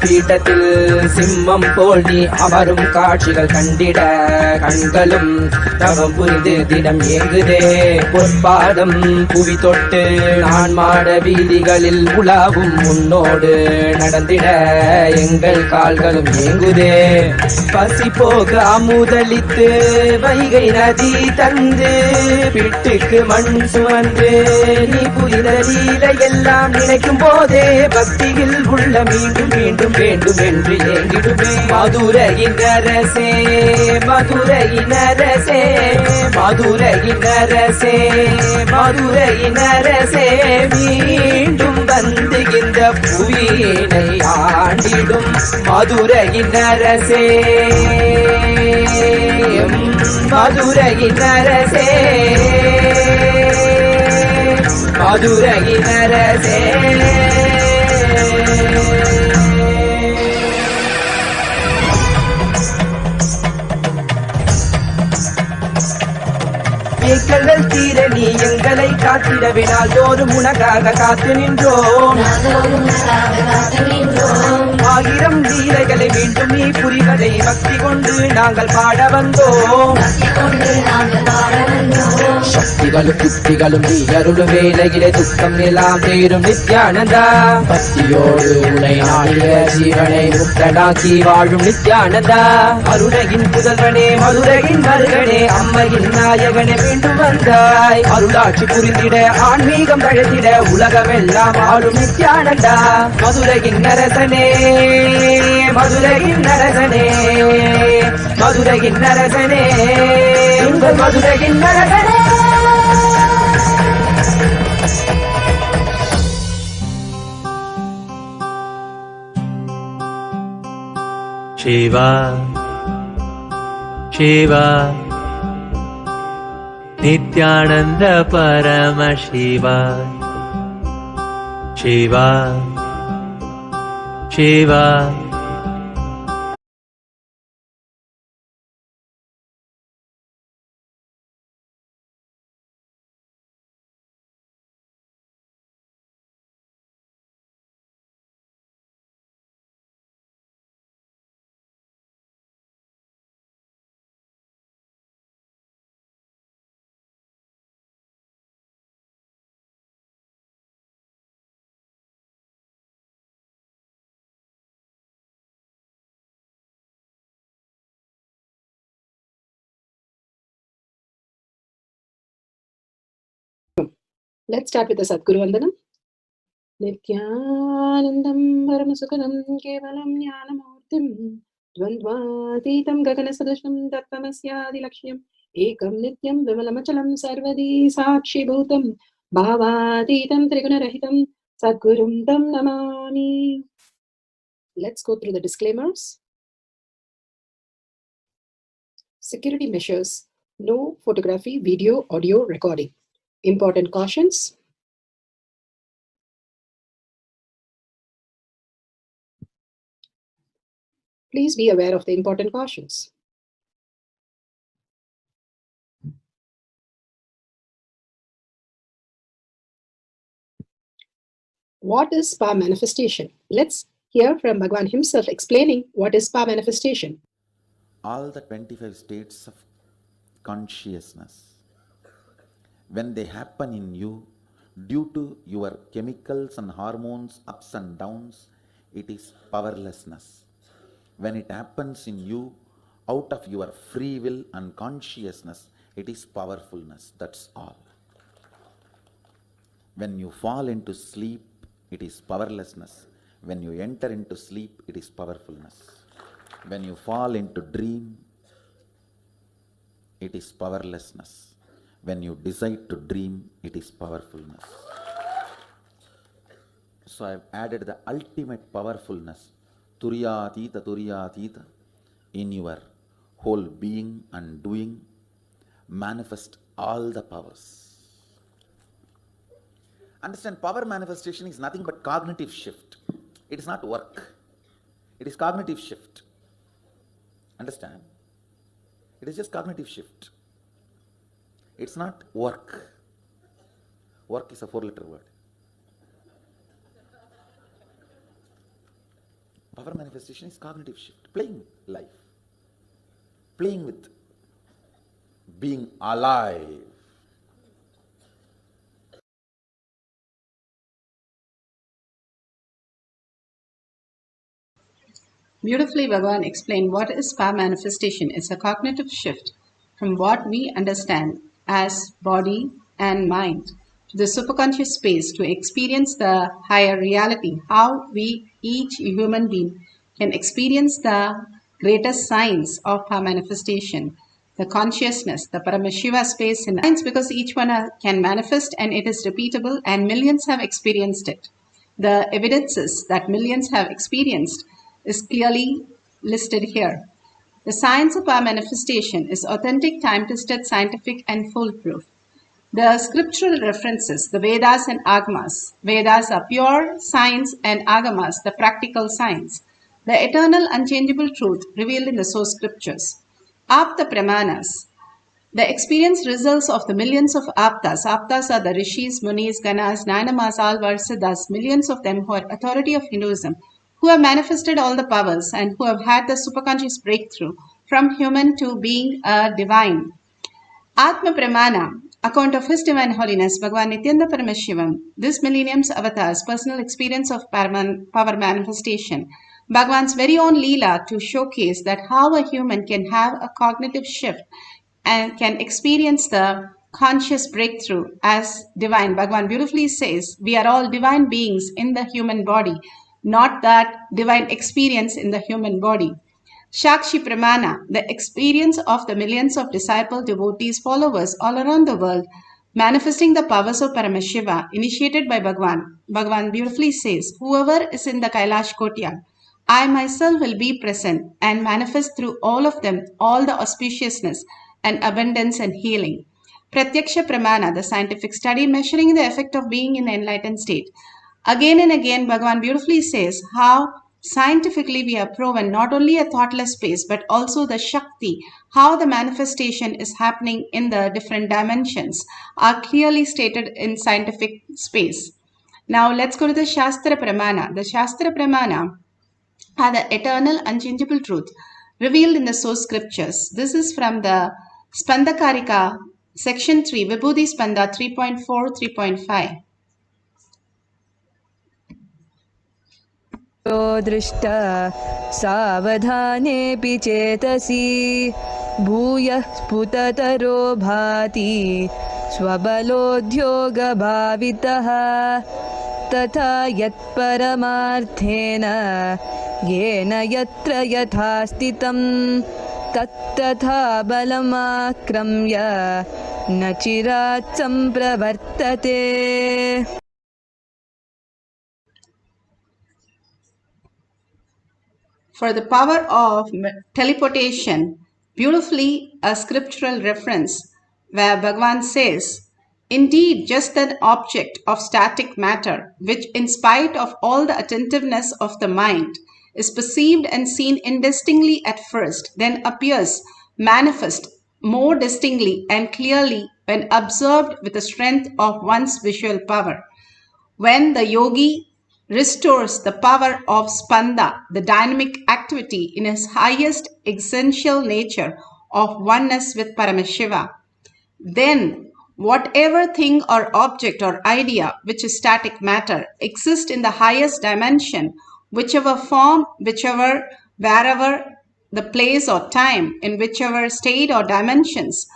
பீட்டத்தில் சிம்மம் போல் நீ அமரும் காட்சிகள் கண்டிட கண்களும் தவம் புரிந்து தினம் ஏங்குதே. பொற்பாதம் புவி தொட்டு நான் மாட வீதிகளில் உலாவும் உன்னோடு நடந்திட எங்கள் கால்களும் ஏங்குதே. பசி போக அமுதளித்து வைகை நதி தந்து பிட்டுக்கு மண் சுமந்து நீ புரித லீலை எல்லாம் நினைக்கும் போதே பக்தியில் உள்ள மீண்டும் மீண்டும் வேண்டும் என்று ஏங்கிடுமே. மதுரையின் அரசே மதுரையின் அரசே மதுரையின் அரசே மதுரையின் அரசே மீண்டும் வந்து இந்த புவியினை ஆண்டிடும் மதுரையின் அரசே மதுரையின் அரசே மதுரையின் அரசே. ஏக்கங்கள் தீர நீ எங்களை காத்திடவே நாள்தோறும் உனக்காக காத்து நின்றோம். ஆயிரம் லீலைகளை மீண்டும் நீ புரிவதை பக்தி கொண்டு நாங்கள் பாட வந்தோம். சக்திகளும் புத்திகளும் நீ அருளும் வேலையிலே துக்கம் எல்லாம் தேரும் நித்யானந்தா. பக்தியோடு உனை ஆடிய ஜீவனை முக்தனாக்கி வாழும் நித்யானந்தா. அருணையின் புதல்வனே மதுரையின் மருகனே அம்மையின் நாயகனே மீண்டும் வந்தாய். அருளாட்சி புரிந்திட ஆன்மீகம் தழைத்திட உலகமெல்லாம் ஆளும் நித்யானந்தா. மதுரையின் அரசனே மதுரையின் அரசனே மதுரையின் அரசனே உங்கள் மதுரையின் அரசனே. Shiva, Shiva, Nithyananda Paramashiva, Shiva, Shiva. Let's start with the Sadguru Vandanam. Nithyanandam Paramasukhanam Kevalam Jnanamurtim Dvandvatitam Gaganasadasham Tattvamasya Lakshmam Ekam Nityam Vimalamachalam Sarvadi Sakshi Bhutam Bhavatitam Trigunarahitam Sadgurum Tam Namami. Let's go through the disclaimers. Security measures. No photography, video, audio recording. Important cautions. Please be aware of the important cautions. What is power manifestation? Let's hear from Bhagavan himself explaining what is power manifestation. All the 25 states of consciousness, when they happen in you, due to your chemicals and hormones ups and downs, it is powerlessness. When it happens in you, out of your free will and consciousness, it is powerfulness. That's all. When you fall into sleep, it is powerlessness. When you enter into sleep, it is powerfulness. When you fall into dream, it is powerlessness. When you decide to dream, it is powerfulness. So I have added the ultimate powerfulness, Turyatita, in your whole being and doing, manifest all the powers. Understand, power manifestation is nothing but cognitive shift. It is not work. It is cognitive shift. Understand? It is just cognitive shift. It's not work. Work is a 4-letter word. Power manifestation is cognitive shift, playing life, playing with being alive. Beautifully, Bhagavan explained what is power manifestation. It's a cognitive shift from what we understand as body and mind to the superconscious space to experience the higher reality, how we, each human being, can experience the greatest signs of power manifestation, the consciousness, the Paramashiva space in science, because each one can manifest and it is repeatable and millions have experienced it. The evidences that millions have experienced is clearly listed here. The science of our manifestation is authentic, time-tested, scientific, and foolproof. The scriptural references, the Vedas and Agamas. Vedas are pure science and Agamas, the practical science. The eternal, unchangeable truth revealed in the source scriptures. Apta Pramanas, the experience results of the millions of aptas. Aptas are the rishis, munis, ganas, nanamas, alvarsiddhas, millions of them who are authority of Hinduism, who have manifested all the powers and who have had the superconscious breakthrough from human to being a divine. Atma Pramana, account of His Divine Holiness, Bhagavan Nithyananda Paramashivam, this millennium's avatar's personal experience of power manifestation, Bhagavan's very own Leela to showcase that how a human can have a cognitive shift and can experience the conscious breakthrough as divine. Bhagavan beautifully says, we are all divine beings in the human body, not that divine experience in the human body. Shakshi Pramana, the experience of the millions of disciple devotees, followers all around the world, manifesting the powers of Paramashiva, initiated by Bhagavan. Bhagavan beautifully says, whoever is in the Kailash Kotyal, I myself will be present and manifest through all of them all the auspiciousness and abundance and healing. Pratyaksha Pramana, the scientific study measuring the effect of being in the enlightened state. Again and again, Bhagavan beautifully says how scientifically we have proven not only a thoughtless space but also the Shakti, how the manifestation is happening in the different dimensions are clearly stated in scientific space. Now let's go to the Shastra Pramana. The Shastra Pramana are the eternal unchangeable truth revealed in the source scriptures. This is from the Spandakarika, section 3, Vibhuti Spanda 3.4, 3.5. दृष्टा सावधानेऽपि चेतसि भूयः स्फुटतरो भाति स्वबलोद्योगभावितः तथा यत्परमार्थेन येन यत्र यथा स्थितं तत्तथा बलमाक्रम्य न चिरात् सम्प्रवर्तते. For the power of teleportation, beautifully a scriptural reference where Bhagavan says, indeed, just an object of static matter, which in spite of all the attentiveness of the mind, is perceived and seen indistinctly at first, then appears manifest more distinctly and clearly when observed with the strength of one's visual power. When the yogi restores the power of spanda, the dynamic activity in his highest essential nature of oneness with Paramashiva, then whatever thing or object or idea which is static matter exists in the highest dimension, whichever form, whichever, wherever the place or time, in whichever state or dimensions,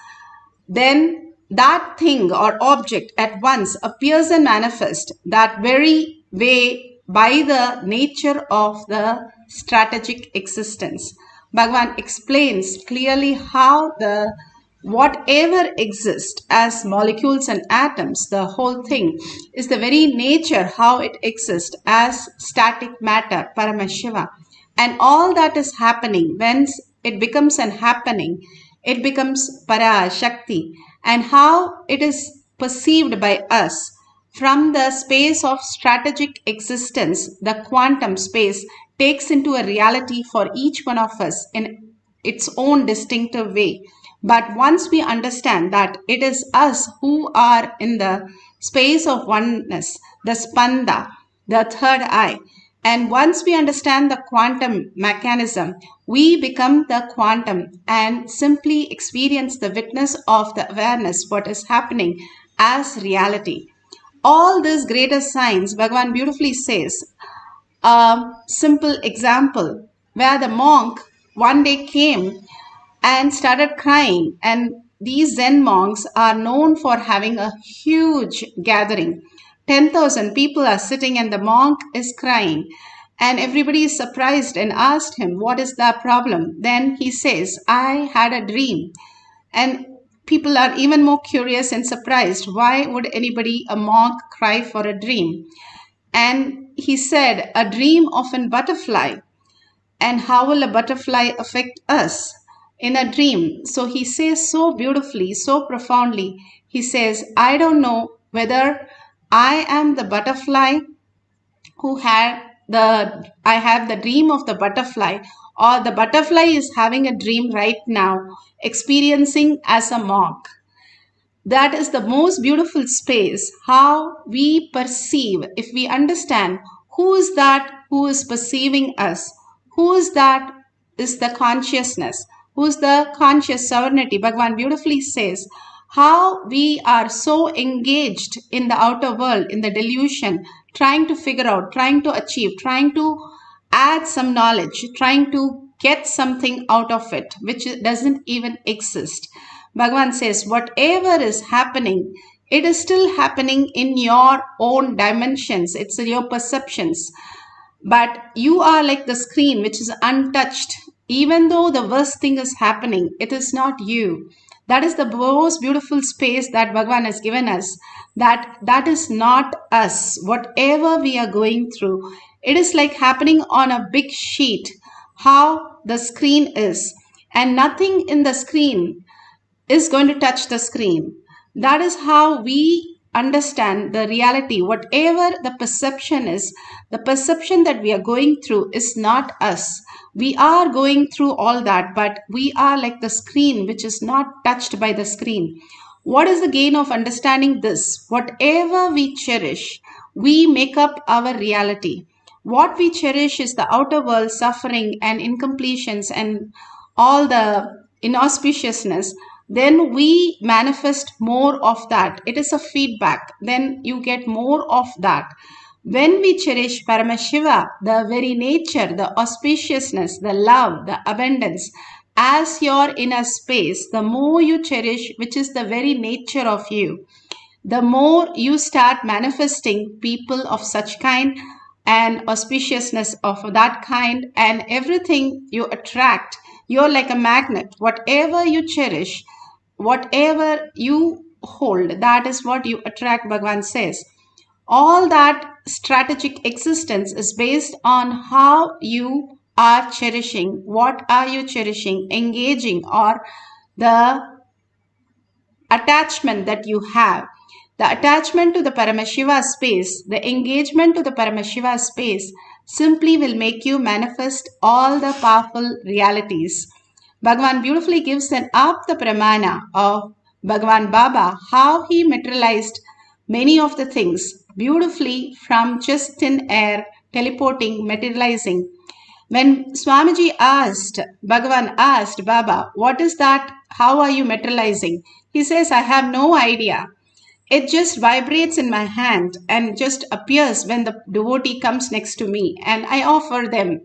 then that thing or object at once appears and manifests that very way by the nature of the strategic existence. Bhagavan explains clearly how the whatever exists as molecules and atoms, the whole thing is the very nature how it exists as static matter, Paramashiva. And all that is happening, when it becomes an happening, it becomes Para Shakti, and how it is perceived by us from the space of strategic existence, the quantum space takes into a reality for each one of us in its own distinctive way. But once we understand that it is us who are in the space of oneness, the spanda, the third eye, And once we understand the quantum mechanism, we become the quantum and simply experience the witness of the awareness, what is happening as reality. All this greater science, Bhagavan beautifully says, a simple example where the monk one day came and started crying. And these Zen monks are known for having a huge gathering. 10,000 people are sitting and the monk is crying. And everybody is surprised and asked him, what is the problem? Then he says, I had a dream. And people are even more curious and surprised. Why would anybody, a monk, cry for a dream? And he said, a dream of a butterfly. And how will a butterfly affect us in a dream? So he says so beautifully, so profoundly. He says, I don't know whether I am the butterfly who had I have the dream of the butterfly, or the butterfly is having a dream right now, experiencing as a monk. That is the most beautiful space, how we perceive. If we understand who is that who is perceiving us, who is that is the consciousness, who is the conscious sovereignty. Bhagavan beautifully says how we are so engaged in the outer world, in the delusion, trying to figure out, trying to achieve, trying to add some knowledge, trying to get something out of it, which doesn't even exist. Bhagavan says, whatever is happening, it is still happening in your own dimensions. It's in your perceptions. But you are like the screen which is untouched. Even though the worst thing is happening, it is not you. That is the most beautiful space that Bhagavan has given us. That is not us. Whatever we are going through, it is like happening on a big sheet, how the screen is. And nothing in the screen is going to touch the screen. That is how we understand the reality. Whatever the perception is, the perception that we are going through is not us. We are going through all that, but we are like the screen which is not touched by the screen. What is the gain of understanding this? Whatever we cherish, we make up our reality. What we cherish is the outer world suffering and incompletions and all the inauspiciousness. Then we manifest more of that. It is a feedback. Then you get more of that. When we cherish Paramashiva, the very nature, the auspiciousness, the love, the abundance, as your inner space, the more you cherish, which is the very nature of you, the more you start manifesting people of such kind and auspiciousness of that kind, and everything you attract. You're like a magnet. Whatever you cherish, whatever you hold, that is what you attract, Bhagavan says. All that strategic existence is based on how you are cherishing. What are you cherishing, engaging, or the attachment that you have. The attachment to the Paramashiva space, the engagement to the Paramashiva space simply will make you manifest all the powerful realities. Bhagavan beautifully gives an up the pramana of Bhagavan Baba, how he materialized many of the things beautifully from just thin air, teleporting, materializing. When Swamiji asked, Bhagavan asked Baba, what is that? How are you materializing? He says, I have no idea. It just vibrates in my hand and just appears when the devotee comes next to me and I offer them.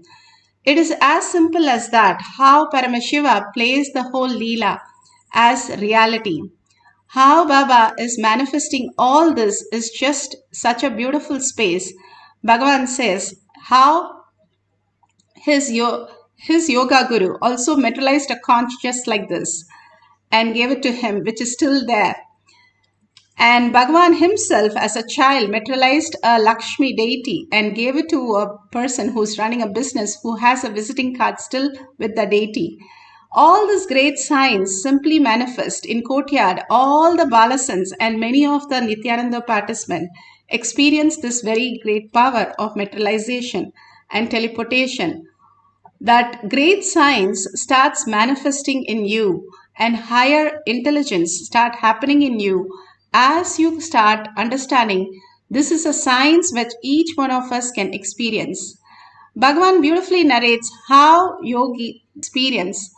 It is as simple as that, how Paramashiva plays the whole Leela as reality. How Baba is manifesting all this is just such a beautiful space. Bhagavan says how his yoga guru also materialized a conch just like this and gave it to him, which is still there. And Bhagavan himself as a child materialized a Lakshmi deity and gave it to a person who's running a business who has a visiting card still with the deity. All these great signs simply manifest in courtyard. All the Balasans and many of the Nithyananda participants experience this very great power of materialization and teleportation. That great science starts manifesting in you and higher intelligence start happening in you as you start understanding this is a science which each one of us can experience. Bhagavan beautifully narrates how yogi experienced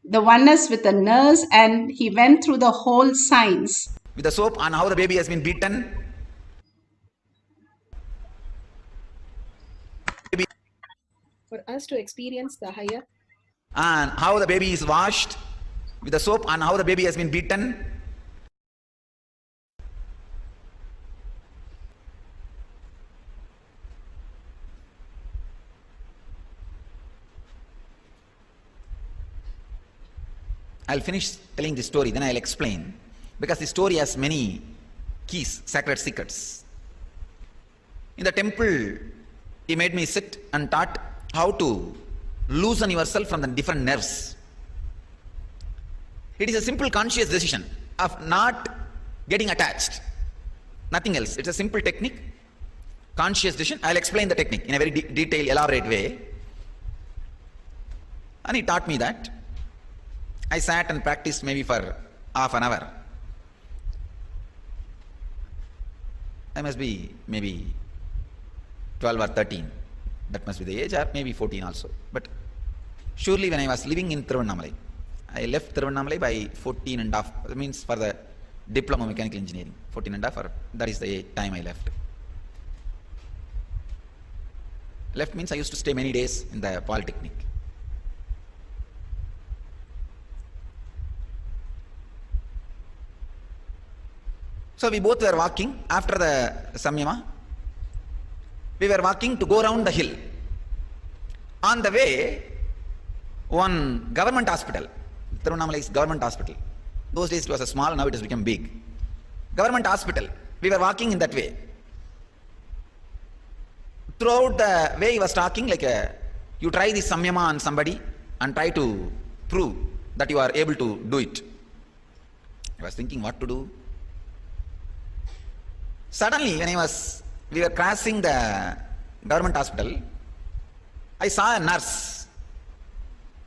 the oneness with the nurse, and he went through the whole science. With the soap and how the baby has been beaten. For us to experience the higher And how the baby is washed with the soap and how the baby has been beaten. I'll finish telling the story, then I'll explain. Because the story has many keys, sacred secrets. In the temple, he made me sit and taught how to loosen yourself from the different nerves. It is a simple conscious decision of not getting attached. Nothing else. It's a simple technique, conscious decision. I'll explain the technique in a very detailed, elaborate way. And he taught me that. I sat and practiced maybe for half an hour. I must be maybe 12 or 13. That must be the age, or maybe 14 also. But surely when I was living in Thiruvannamalai, I left Thiruvannamalai by 14 and a half. That means for the diploma of mechanical engineering. 14 and a half, or that is the time I left. Left means I used to stay many days in the Polytechnic. So we both were walking after the Samyama. We were walking to go around the hill. On the way, one government hospital, Thiruvannamalai is government hospital. Those days it was a small, now it has become big. Government hospital. We were walking in that way. Throughout the way he was talking like you try this Samyama on somebody and try to prove that you are able to do it. I was thinking what to do. Suddenly, when we were crossing the government hospital, I saw a nurse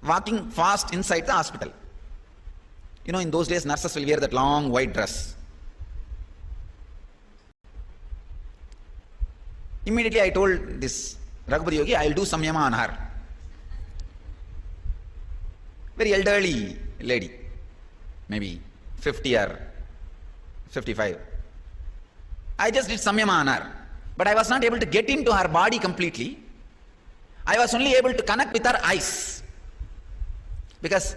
walking fast inside the hospital. You know, in those days, nurses will wear that long white dress. Immediately, I told this Raghupati Yogi, I will do Samyama on her. Very elderly lady, maybe 50 or 55. I just did Samyama on her, but I was not able to get into her body completely. I was only able to connect with her eyes. Because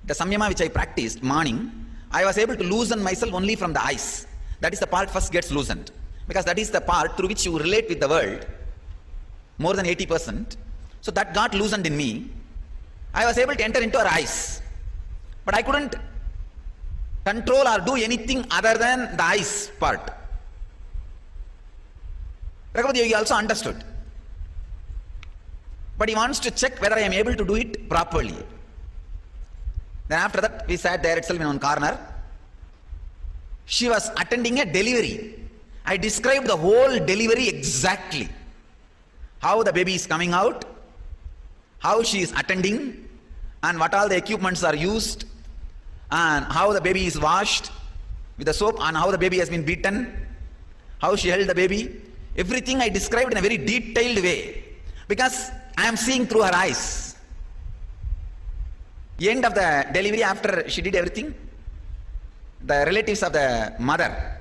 the Samyama which I practiced morning, I was able to loosen myself only from the eyes. That is the part first gets loosened. Because that is the part through which you relate with the world, more than 80%. So that got loosened in me. I was able to enter into her eyes. But I couldn't control or do anything other than the eyes part. Raghupati Yogi also understood. But he wants to check whether I am able to do it properly. Then after that, we sat there itself in one corner. She was attending a delivery. I described the whole delivery exactly. How the baby is coming out, how she is attending, and what all the equipments are used, and how the baby is washed with the soap, and how the baby has been beaten, how she held the baby. Everything I described in a very detailed way, because I am seeing through her eyes. End of the delivery, after she did everything, the relatives of the mother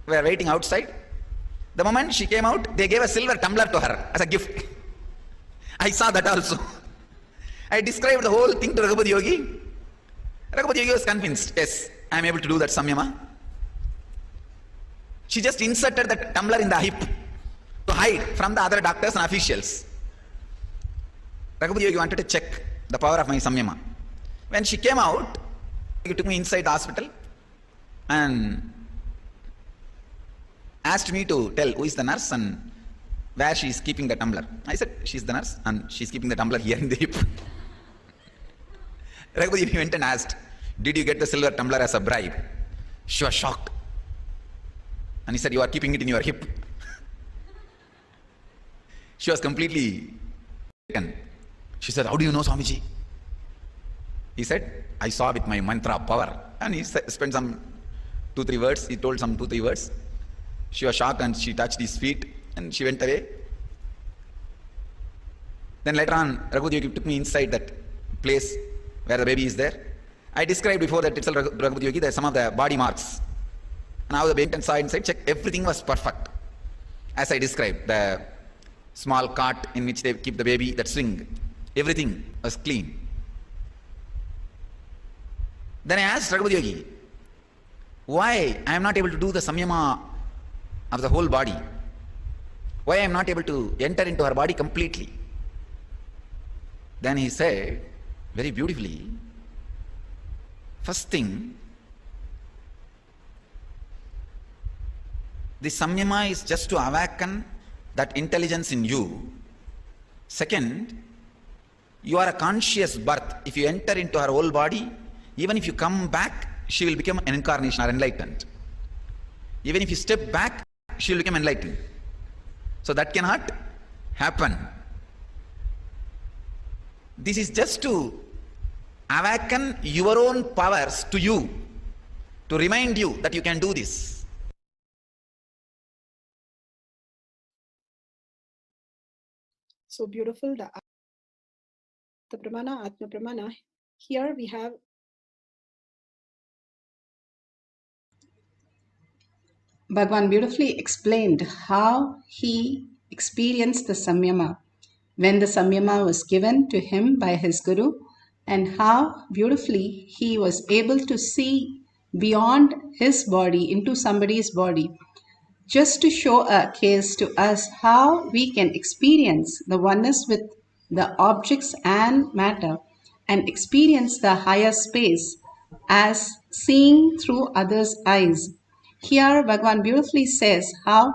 were waiting outside. The moment she came out, they gave a silver tumbler to her as a gift. I saw that also. I described the whole thing to Raghupati Yogi. Raghupati Yogi was convinced, yes, I am able to do that Samyama. She just inserted the tumbler in the hip to hide from the other doctors and officials. Raghupati Yogi wanted to check the power of my Samyama. When she came out, he took me inside the hospital and asked me to tell who is the nurse and where she is keeping the tumbler. I said, she is the nurse and she is keeping the tumbler here in the hip. Raghupati Yogi went and asked, did you get the silver tumbler as a bribe? She was shocked. And he said, you are keeping it in your hip. She was completely taken. She said, how do you know, Swamiji? He said, I saw with my mantra power. And he spent some 2-3 words. He told some 2-3 words. She was shocked and she touched his feet and she went away. Then later on, Raghunath Yogi took me inside that place where the baby is there. I described before that itself, Raghunath Yogi, there are some of the body marks. And how the baby saw inside, check, everything was perfect. As I described, the small cart in which they keep the baby, that swing, everything was clean. Then I asked Raghunath Yogi, why I am not able to do the samyama of the whole body? Why I am not able to enter into her body completely? Then he said, very beautifully, first thing, the samyama is just to awaken that intelligence in you. Second, you are a conscious birth. If you enter into her whole body, even if you come back, she will become an incarnation or enlightened. Even if you step back, she will become enlightened. So that cannot happen. This is just to awaken your own powers to you, to remind you that you can do this. So beautiful. The Pramana, Atma Pramana. Here we have Bhagavan beautifully explained how he experienced the samyama when the samyama was given to him by his guru, and how beautifully he was able to see beyond his body into somebody's body, just to show a case to us how we can experience the oneness with the objects and matter and experience the higher space as seeing through others' eyes. Here, Bhagavan beautifully says how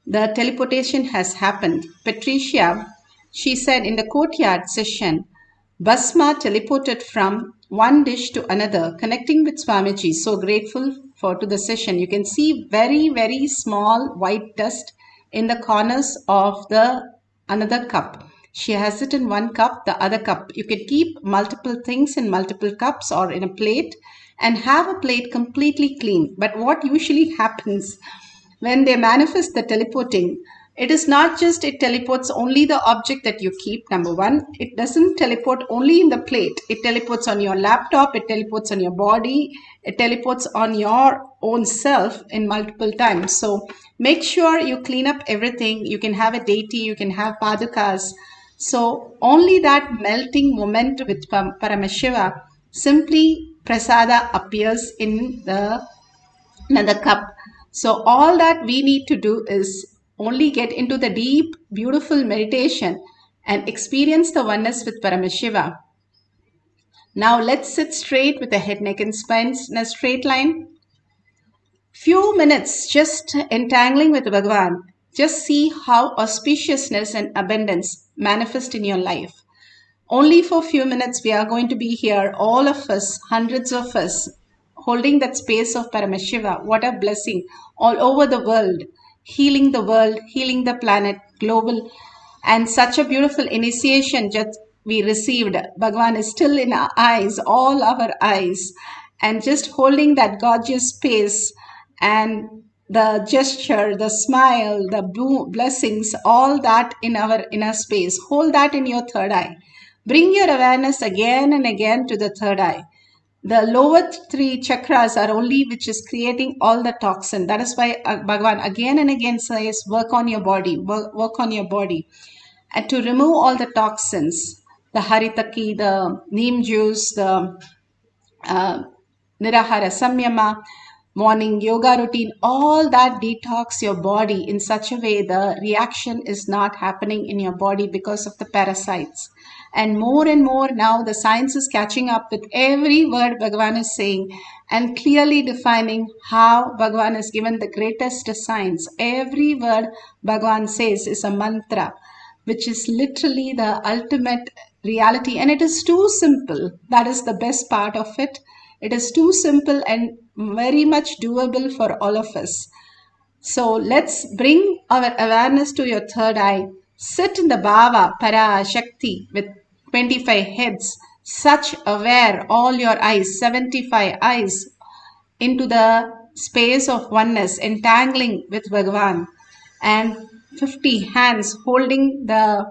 the teleportation has happened. Patricia, she said in the courtyard session, Basma teleported from one dish to another, connecting with Swamiji. So grateful to the session. You can see very, very small white dust in the corners of the another cup. She has it in one cup, the other cup. You can keep multiple things in multiple cups or in a plate and have a plate completely clean. But what usually happens when they manifest the teleporting, it is not just it teleports only the object that you keep, number one. It doesn't teleport only in the plate. It teleports on your laptop, it teleports on your body, it teleports on your own self in multiple times. So make sure you clean up everything. You can have a deity, you can have padukas. So only that melting moment with Paramashiva, simply prasada appears in the another cup. So all that we need to do is only get into the deep, beautiful meditation and experience the oneness with Paramashiva. Now let's sit straight with the head, neck and spine in a straight line. Few minutes just entangling with Bhagavan. Just see how auspiciousness and abundance manifest in your life. Only for few minutes we are going to be here, all of us, hundreds of us, holding that space of Paramashiva. What a blessing. All over the world, healing the planet, global. And such a beautiful initiation just we received. Bhagavan is still in our eyes, all our eyes. And just holding that gorgeous space and the gesture, the smile, the blessings, all that in our inner space. Hold that in your third eye. Bring your awareness again and again to the third eye. The lower three chakras are only which is creating all the toxin. That is why Bhagavan again and again says, work on your body, work on your body. And to remove all the toxins, the haritaki, the neem juice, the nirahara samyama, morning yoga routine, all that detox your body in such a way the reaction is not happening in your body because of the parasites. And more now the science is catching up with every word Bhagavan is saying and clearly defining how Bhagavan has given the greatest science. Every word Bhagavan says is a mantra, which is literally the ultimate reality. And it is too simple. That is the best part of it. It is too simple and very much doable for all of us. So let's bring our awareness to your third eye. Sit in the Bhava, Para, Shakti with 25 heads. Such aware, all your eyes, 75 eyes into the space of oneness, entangling with Bhagavan. And 50 hands holding the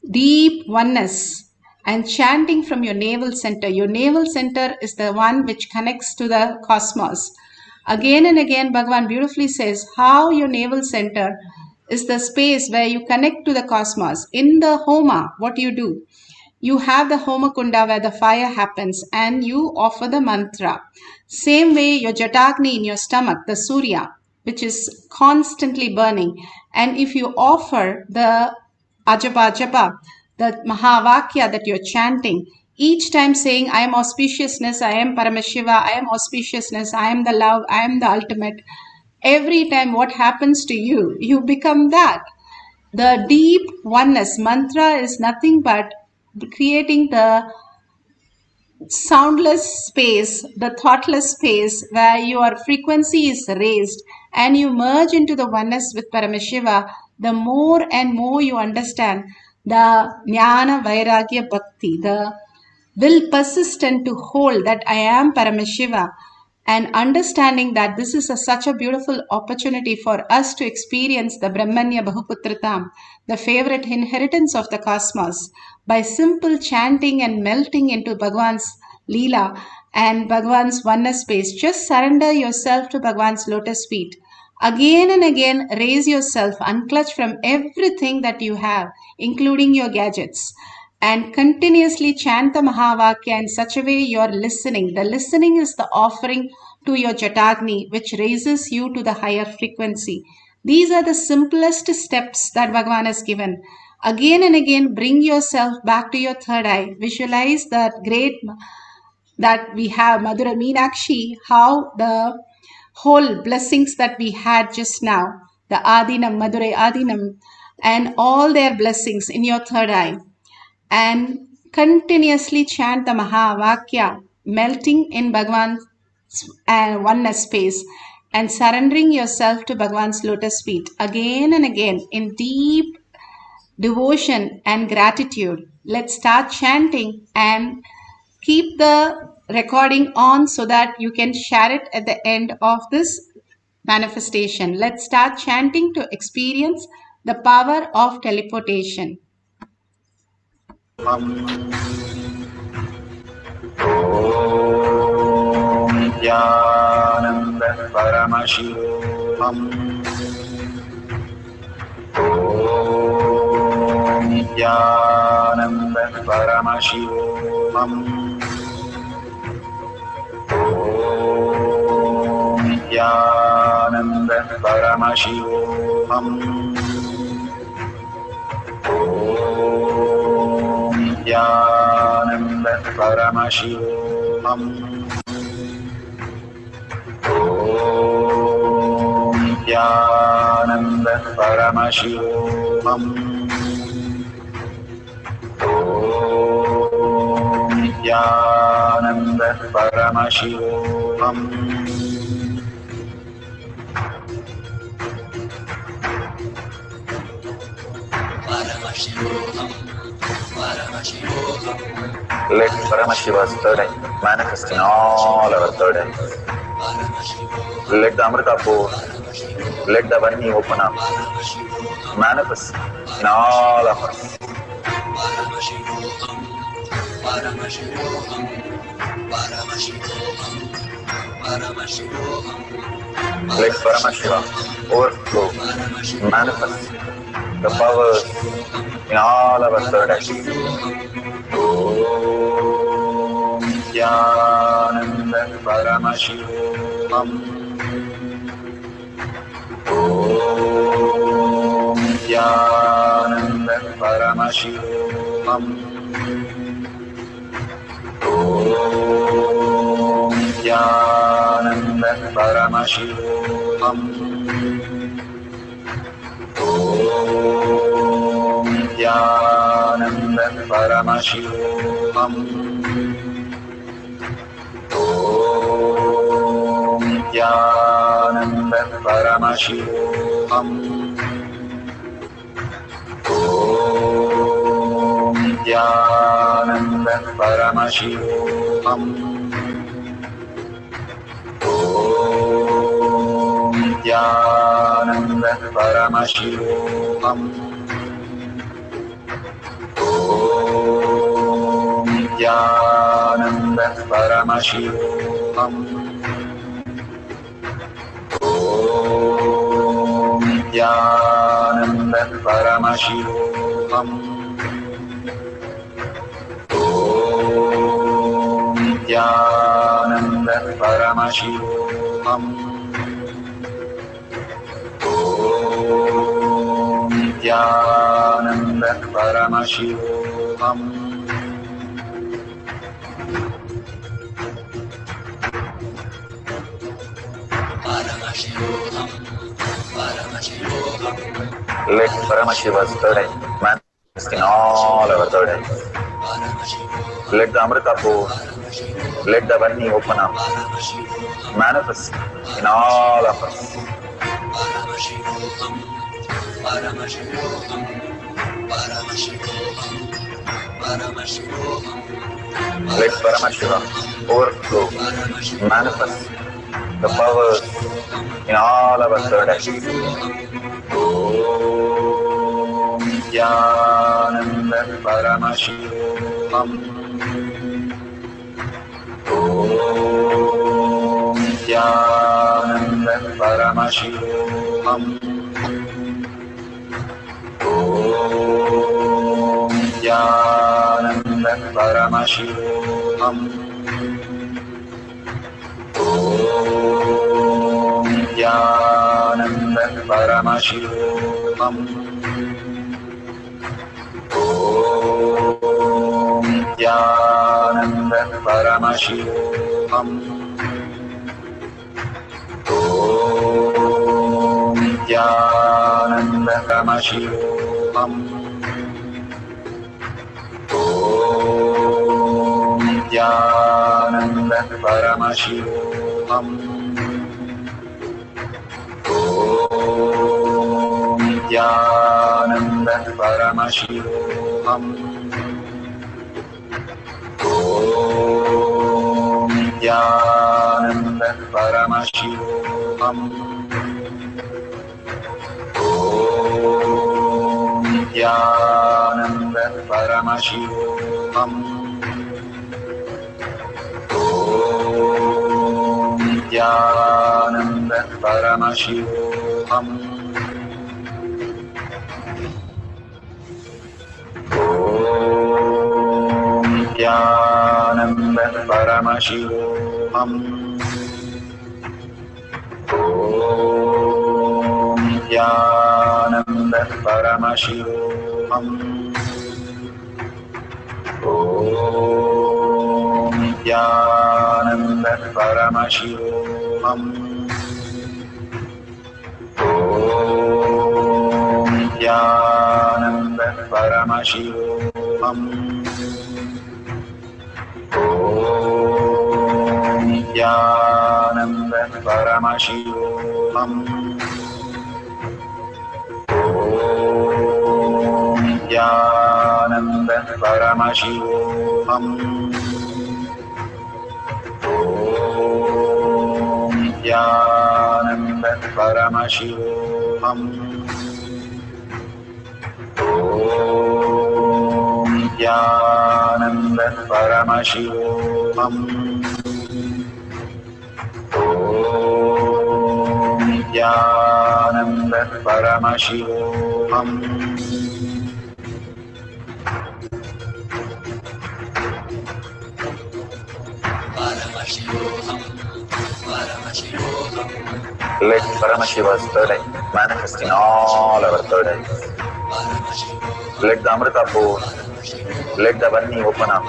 deep oneness and chanting from your navel center. Your navel center is the one which connects to the cosmos. Again and again, Bhagavan beautifully says how your navel center is the space where you connect to the cosmos. In the Homa, what do? You have the Homa Kunda where the fire happens and you offer the mantra. Same way, your Jatagni in your stomach, the Surya, which is constantly burning. And if you offer the Ajapa, the Mahavakya that you're chanting, each time saying, I am auspiciousness, I am Paramashiva, I am auspiciousness, I am the love, I am the ultimate. Every time what happens to you, you become that. The deep oneness mantra is nothing but creating the soundless space, the thoughtless space where your frequency is raised and you merge into the oneness with Paramashiva. The more and more you understand the Jnana Vairagya Bhakti, the will persistent to hold that I am Paramashiva, and understanding that this is such a beautiful opportunity for us to experience the Brahmanya Bahuputratam, the favorite inheritance of the cosmos, by simple chanting and melting into Bhagwan's Leela and Bhagwan's oneness space. Just surrender yourself to Bhagwan's lotus feet. Again and again, raise yourself, unclutch from everything that you have, including your gadgets, and continuously chant the Mahavakya in such a way you are listening. The listening is the offering to your Jatagni, which raises you to the higher frequency. These are the simplest steps that Bhagavan has given. Again and again, bring yourself back to your third eye. Visualize that great that we have, Madhura Meenakshi, how the whole blessings that we had just now, the Adinam, Madurai Adinam, and all their blessings in your third eye. And continuously chant the Mahavakya, melting in Bhagavan's oneness space and surrendering yourself to Bhagavan's lotus feet again and again in deep devotion and gratitude. Let's start chanting and keep the recording on so that you can share it at the end of this manifestation. Let's start chanting to experience the power of teleportation. Nithyananda Paramashivam. Om Nithyananda Paramashivam. Om Nithyananda Paramashivam. Om Nithyananda Paramashivam. Om Nithyananda Paramashivoham. Om Nithyananda Paramashivoham. Paramashivoham, Paramashivoham. Let Paramashiva's third eye manifest in all our third eyes. Let the Amrita pour, let the Vani open up, manifest in all of us. Paramashivoham, Paramashivoham, Paramashivoham, Paramashivoham. Let Paramashiva overflow, manifest the powers in all our third eyes. Om Nithyananda Paramashivoham. Om Nithyananda Paramashivoham. Om Nithyananda Paramashivoham. Om Nithyananda Paramashivoham. Om Nithyananda Paramashivoham. Om Nithyananda Paramashivoham. Om Nithyananda Paramashivoham. Paramashivoham. Om Nithyananda Paramashivam. Om Nithyananda Paramashivam. Om Nithyananda Paramashivam. Paramashivoham, Paramashivoham, Let Paramashiva's third eye manifest in all our third eyes. Paramashivoham, Let the Amrita pour, let the Varni open up, Paramashivoham, manifest in all of us. Paramashivoham, Paramashivoham, Paramashivoham, Paramashivoham, Let Paramashiva overflow, manifest the powers in all our third eyes. Om Nithyananda Paramashivam. Om Nithyananda Paramashivam. Om Nithyananda Paramashivam. Om Nithyananda Paramashivam. Om Nithyananda Paramashivam. Om Nithyananda Paramashivam. Om Nithyananda Paramashivam. Om Nithyananda Paramashivam. Om Nithyananda Paramashivam. Om Nithyananda Paramashivam. Om Nithyananda Paramashivoham. Om Nithyananda Paramashivoham. Om Nithyananda Paramashivoham. Om Nithyananda Paramashivoham. Om Nithyananda Paramashivoham. Om Nithyananda Paramashivoham. Om Nithyananda Paramashivoham. Om Nithyananda Paramashivoham. Om Nithyananda Paramashivoham. Om Nithyananda Paramashivoham. Paramashivoham, Paramashivoham, Let Paramashiva's third eye manifest in all our third eyes. Paramashivoham, Let the Amrita pour, let the Varni open up.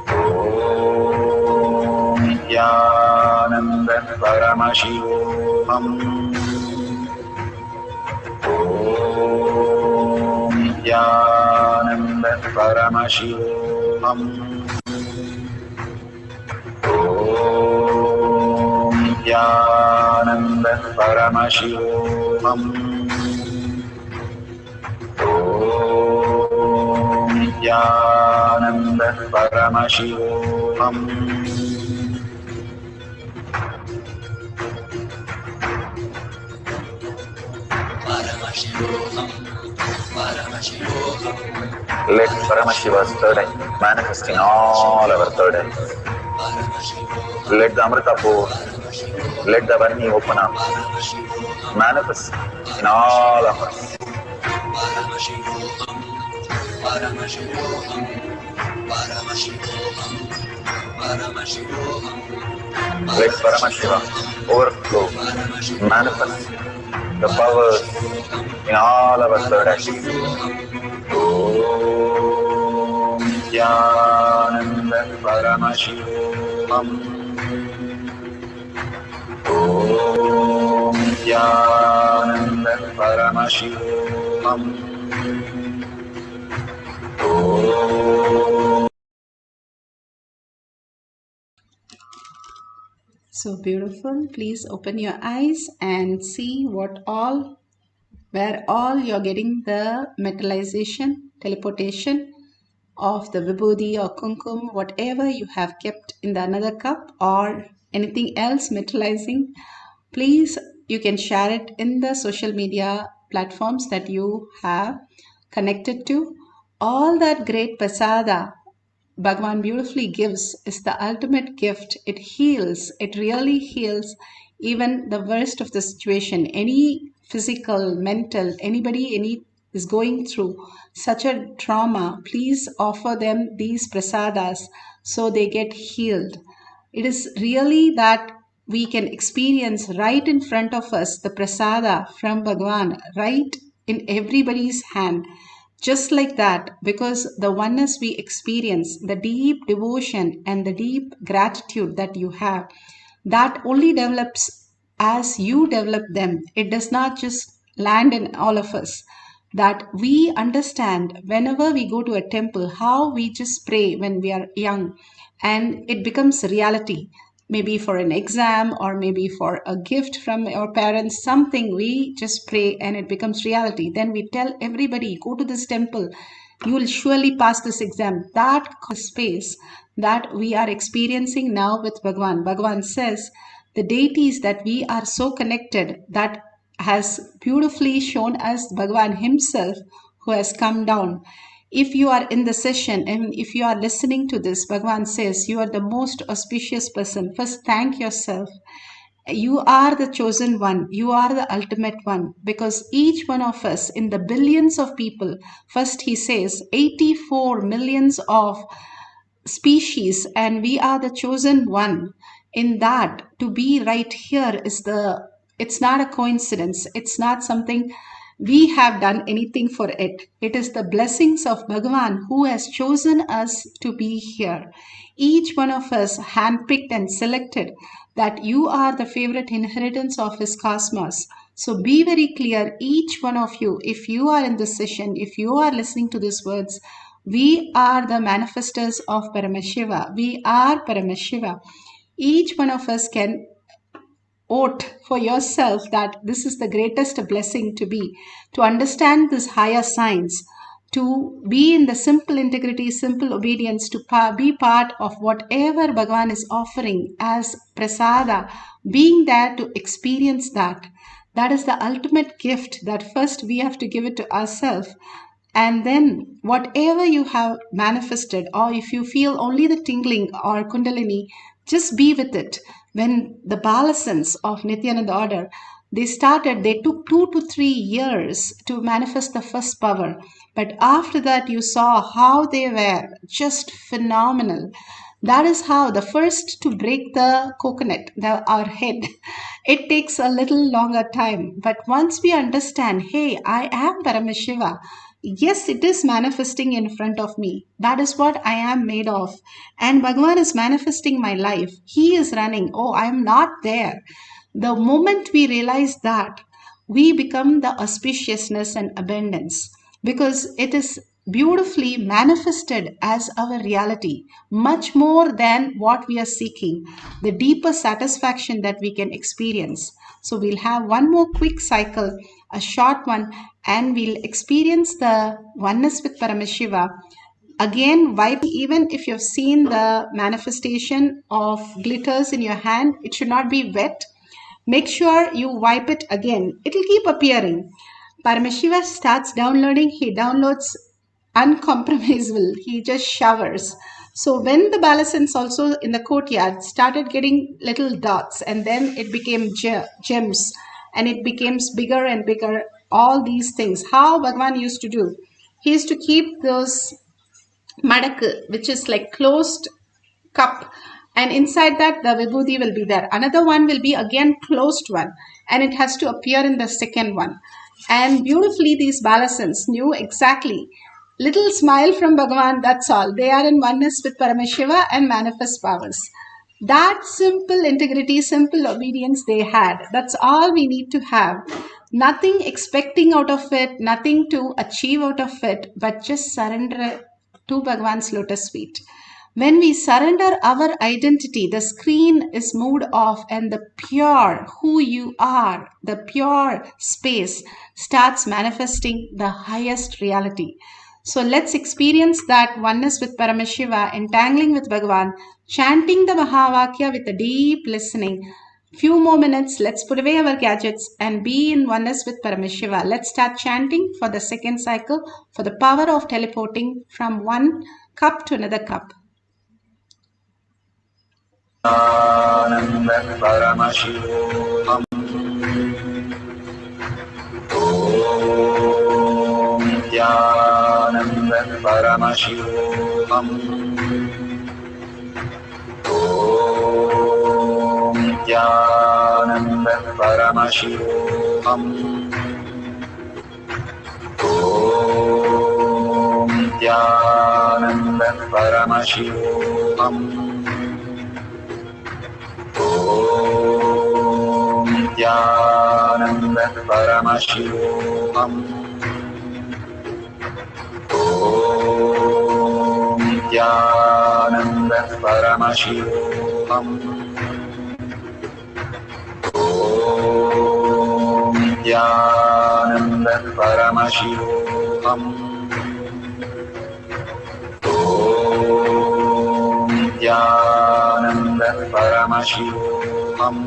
Om Nithyananda Paramashivoham. Om Nithyananda Paramashivoham. Om Nithyananda Paramashivoham. Om Nithyananda Paramashivoham. Paramashivoham, Paramashivoham. Paramashivoham. Let Paramashiva's third eye manifest in all our third eyes. Paramashivoham. Let the Amrita pour, Paramashivoham. let the Varni open up, Paramashivoham. manifest in all of us. Paramashivoham. Paramashivoham. Paramashivoham. Paramashivoham. Let Paramashiva overflow, manifest the powers in all our third eyes. Om Nithyananda Paramashivam. Om Nithyananda Paramashivam. Om. So beautiful. Please open your eyes and see where all you're getting the metallization, teleportation of the vibhuti or kumkum, whatever you have kept in the another cup or anything else metallizing. Please, you can share it in the social media platforms that you have connected to. All that great prasada Bhagavan beautifully gives is the ultimate gift. It heals, it really heals even the worst of the situation. Any physical, mental, any is going through such a trauma, please offer them these prasadas so they get healed. It is really that we can experience right in front of us the prasada from Bhagavan, right in everybody's hand. Just like that, because the oneness we experience, the deep devotion and the deep gratitude that you have, that only develops as you develop them. It does not just land in all of us. That we understand whenever we go to a temple, how we just pray when we are young and it becomes reality. Maybe for an exam or maybe for a gift from our parents, something we just pray and it becomes reality. Then we tell everybody, go to this temple, you will surely pass this exam. That space that we are experiencing now with Bhagavan. Bhagavan says the deities that we are so connected, that has beautifully shown us Bhagavan himself who has come down. If you are in the session and if you are listening to this, Bhagavan says you are the most auspicious person. First, thank yourself. You are the chosen one. You are the ultimate one, because each one of us in the billions of people, first he says 84 millions of species, and we are the chosen one. In that, to be right here it's not a coincidence. It's not something we have done anything for it. It is the blessings of Bhagavan who has chosen us to be here. Each one of us handpicked and selected that you are the favorite inheritance of his cosmos. So be very clear, each one of you, if you are in this session, if you are listening to these words, we are the manifestors of Paramashiva. We are Paramashiva. Each one of us can vote for yourself that this is the greatest blessing to understand this higher science, to be in the simple integrity, simple obedience, to be part of whatever Bhagavan is offering as prasada, being there to experience that. That is the ultimate gift, that first we have to give it to ourselves. And then whatever you have manifested, or if you feel only the tingling or kundalini, just be with it. When the Balasans of Nithyananda order, they took 2 to 3 years to manifest the first power. But after that, you saw how they were just phenomenal. That is how the first to break the coconut, our head, it takes a little longer time. But once we understand, hey, I am Paramashiva, yes, it is manifesting in front of me. That is what I am made of. And Bhagavan is manifesting my life. He is running. Oh, I am not there. The moment we realize that, we become the auspiciousness and abundance, because it is beautifully manifested as our reality, much more than what we are seeking, the deeper satisfaction that we can experience. So we'll have one more quick cycle, a short one, and we'll experience the oneness with Paramashiva. Again, wipe, even if you've seen the manifestation of glitters in your hand, it should not be wet. Make sure you wipe it again. It will keep appearing. Paramashiva starts downloading, he downloads uncompromisable. He just showers. So when the balasins also in the courtyard started getting little dots, and then it became gems, and it becomes bigger and bigger, all these things. How Bhagavan used to do? He used to keep those madak, which is like closed cup, and inside that the vibhuti will be there. Another one will be again closed one, and it has to appear in the second one. And beautifully these balasins knew exactly. Little smile from Bhagavan, that's all. They are in oneness with Paramashiva and manifest powers. That simple integrity, simple obedience they had. That's all we need to have. Nothing expecting out of it, nothing to achieve out of it, but just surrender to Bhagavan's lotus feet. When we surrender our identity, the screen is moved off, and the pure who you are, the pure space starts manifesting the highest reality. So let's experience that oneness with Paramashiva, entangling with Bhagavan, chanting the Mahavakya with a deep listening. Few more minutes, let's put away our gadgets and be in oneness with Paramashiva. Let's start chanting for the second cycle, for the power of teleporting from one cup to another cup. Paramashivoham. Om Nithyananda Paramashivam. Om Nithyananda Paramashivoham. Om Nithyananda Paramashivoham. Om Nithyananda Paramashivoham. Om Nithyananda Paramashivoham. Om Nithyananda Paramashivoham. Om Nithyananda Paramashivoham. Om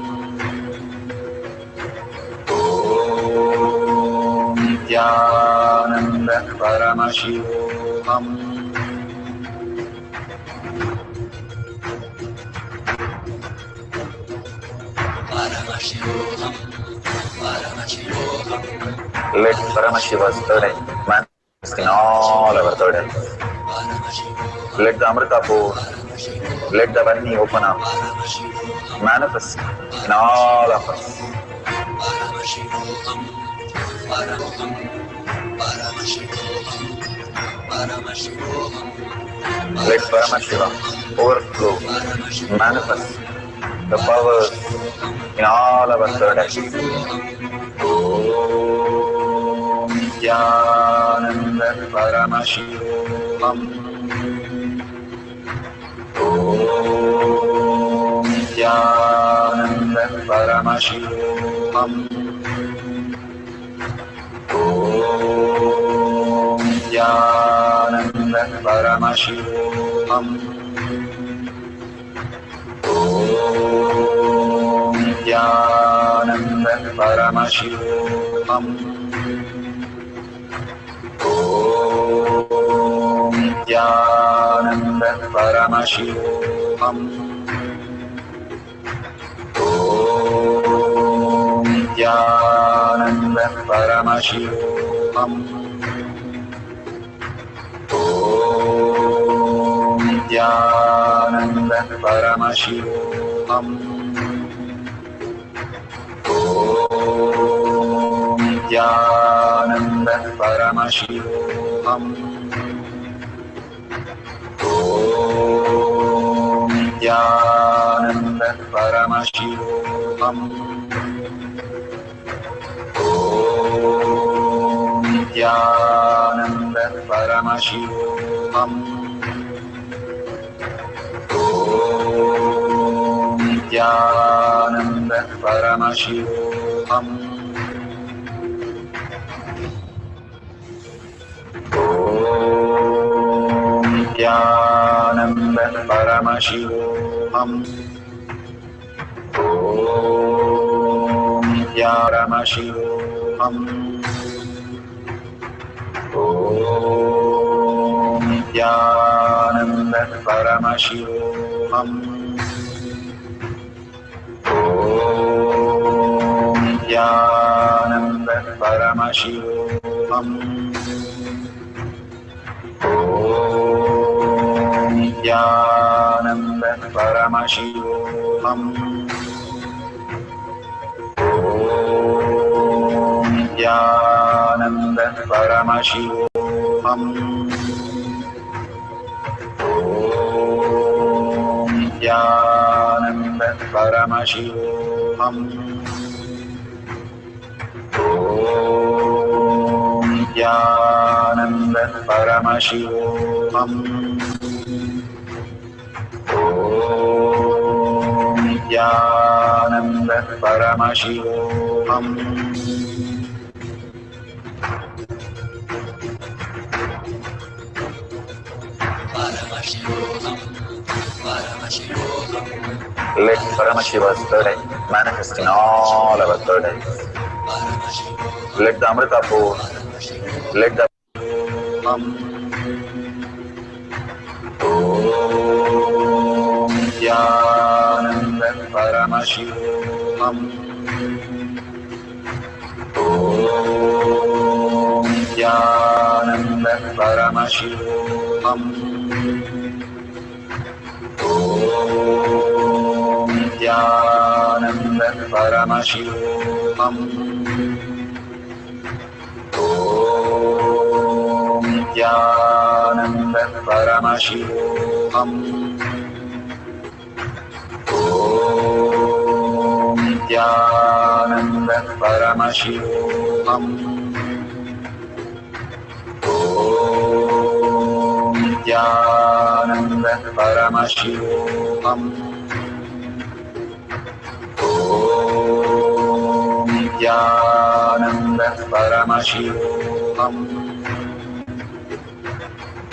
Nithyananda Paramashivoham. Paramashivoham, Paramashivoham, Let Paramashiva's third eye manifest in all our third eyes. Let the Amrita pour, let the Varni open up, manifest in all of us. Paramashivoham, Paramoham, Paramashivoham, Paramashivoham. Let Paramashiva overflow, manifest the powers in all our third eyes. Om Nithyananda Paramashivoham. Om Nithyananda Paramashivoham. Om Nithyananda Paramashivoham. Om Nithyananda Paramashivoham. Om Nithyananda Paramashivoham. Om Nithyananda Paramashivoham. Om Nithyananda Paramashivoham. Om Nithyananda Paramashivoham. Om Nithyananda Paramashivoham. Om Nithyananda Paramashivoham. Om Nithyananda Paramashivoham. Om Nithyananda Paramashivoham. Om Nithyananda Paramashivoham. Om Nithyananda Paramashivam. Om Nithyananda Paramashivam. Om Nithyananda Paramashivoham. Om Nithyananda Paramashivoham. Om Nithyananda Paramashivoham. Om Nithyananda Paramashivoham. Om Nithyananda Paramashivoham. Paramashivoham, Paramashivoham, Let Paramashiva's third eye manifest in all our third eyes. Let the Amrita pour, let the Om Nithyananda Paramashivoham. Om Nithyananda Paramashivoham. Om Nithyananda Paramashivoham. Om Nithyananda Paramashivoham. Om Nithyananda Paramashivoham. Om Nithyananda Paramashivoham. Om Nithyananda Paramashivoham.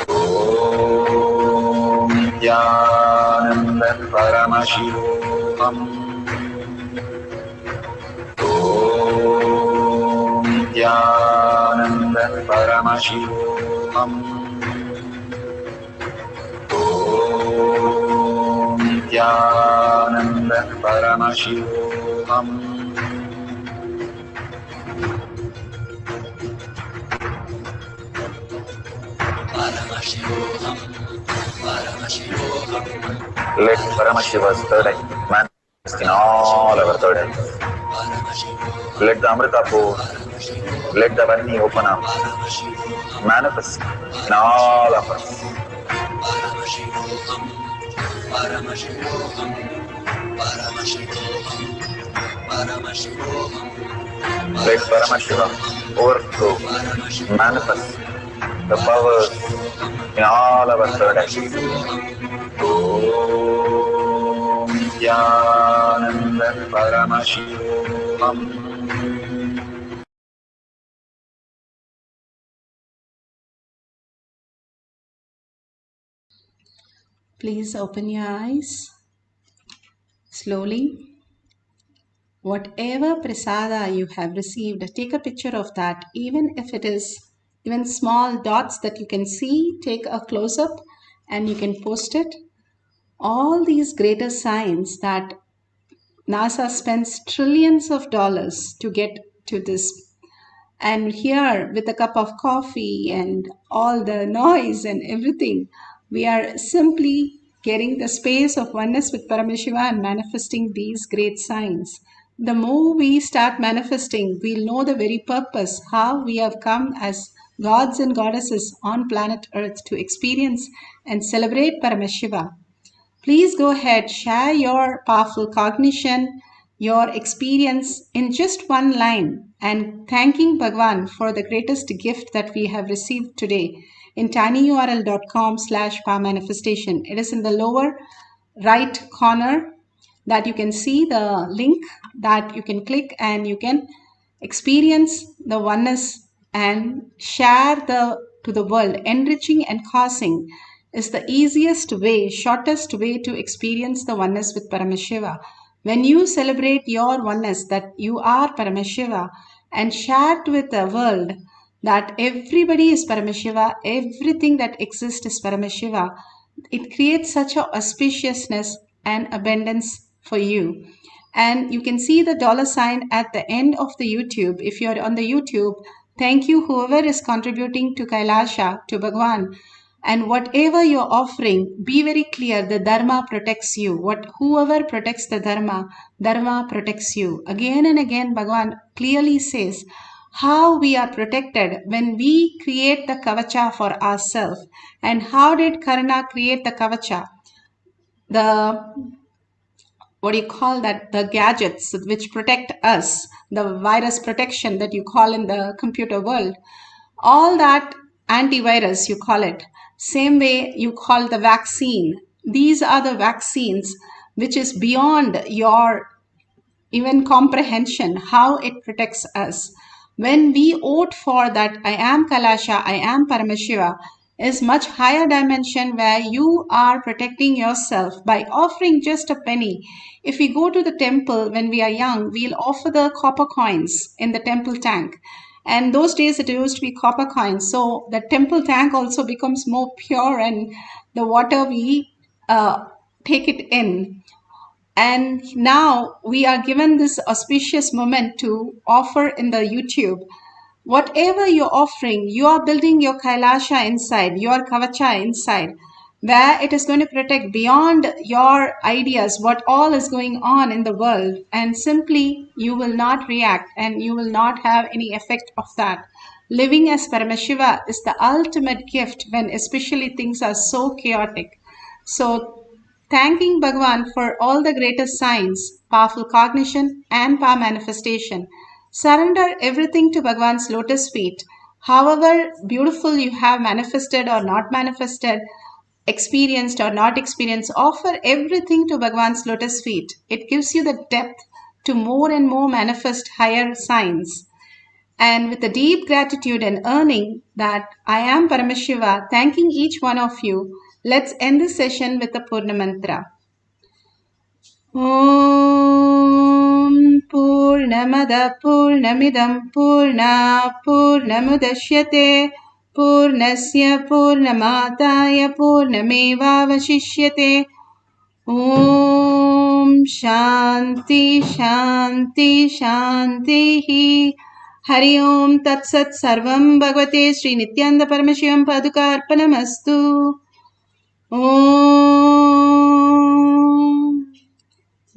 Om Nithyananda Paramashivoham. Om Nithyananda Paramashivoham. Om Nithyananda Paramashivoham. Paramashivoham, Paramashivoham, Let Paramashiva's third eye manifest in all our third eyes. Let the Amrita pour, let the Varni open up, manifest in all of us. Paramashivoham, Paramashivoham, Paramashivoham, Paramashivoham, Let Paramashiva overflow, manifest the powers in all our third eyes. Om Nithyananda Paramashivoham. Please open your eyes slowly. Whatever prasada you have received, take a picture of that. Even if it is even small dots that you can see, take a close-up and you can post it. All these greater signs that NASA spends trillions of dollars to get to this. And here, with a cup of coffee and all the noise and everything, we are simply getting the space of oneness with Paramashiva and manifesting these great signs. The more we start manifesting, we'll know the very purpose, how we have come as gods and goddesses on planet Earth to experience and celebrate Paramashiva. Please go ahead, share your powerful cognition, your experience in just one line, and thanking Bhagwan for the greatest gift that we have received today in tinyurl.com/powermanifestation. It is in the lower right corner that you can see the link that you can click and you can experience the oneness and share to the world. Enriching and causing is the easiest way, shortest way to experience the oneness with Paramashiva. When you celebrate your oneness that you are Paramashiva and share with the world that everybody is Paramashiva, everything that exists is Paramashiva, it creates such a auspiciousness and abundance for you. And you can see the $sign at the end of the YouTube. If you're on the YouTube, thank you whoever is contributing to Kailasha, to Bhagwan. And whatever you're offering, be very clear, the Dharma protects you. Whoever protects the Dharma, Dharma protects you. Again and again, Bhagwan clearly says how we are protected when we create the kavacha for ourselves. And how did Karna create the kavacha? What do you call that? The gadgets which protect us, the virus protection that you call in the computer world, all that antivirus you call it. Same way you call the vaccine. These are the vaccines which is beyond your even comprehension, how it protects us. When we vote for that I am Kailasha, I am Paramashiva, is much higher dimension where you are protecting yourself by offering just a penny. If we go to the temple when we are young, we'll offer the copper coins in the temple tank. And those days it used to be copper coins. So the temple tank also becomes more pure and the water we take it in. And now we are given this auspicious moment to offer in the YouTube. Whatever you're offering, you are building your Kailasha inside, your Kavacha inside, where it is going to protect beyond your ideas what all is going on in the world. And simply you will not react and you will not have any effect of that. Living as Paramashiva is the ultimate gift when especially things are so chaotic. So thanking Bhagwan for all the greatest signs, powerful cognition and power manifestation. Surrender everything to Bhagwan's lotus feet. However beautiful you have manifested or not manifested, experienced or not experienced, offer everything to Bhagwan's lotus feet. It gives you the depth to more and more manifest higher signs. And with a deep gratitude and earning that I am Paramashiva, thanking each one of you, let's end this session with the Purna Mantra. Om Purnamada Purnamidam Purna Purnamudashyate Purnasya Purnamataya Purnamevavashishyate. Om Shanti Shanti Shanti. Hari Om Tat Sat Sarvam Bhagavate Sri Nithyananda Paramashivam Paduka Arpanamastu. Om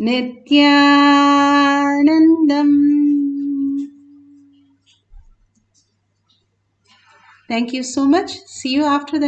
Nithyanandam. Thank you so much. See you after the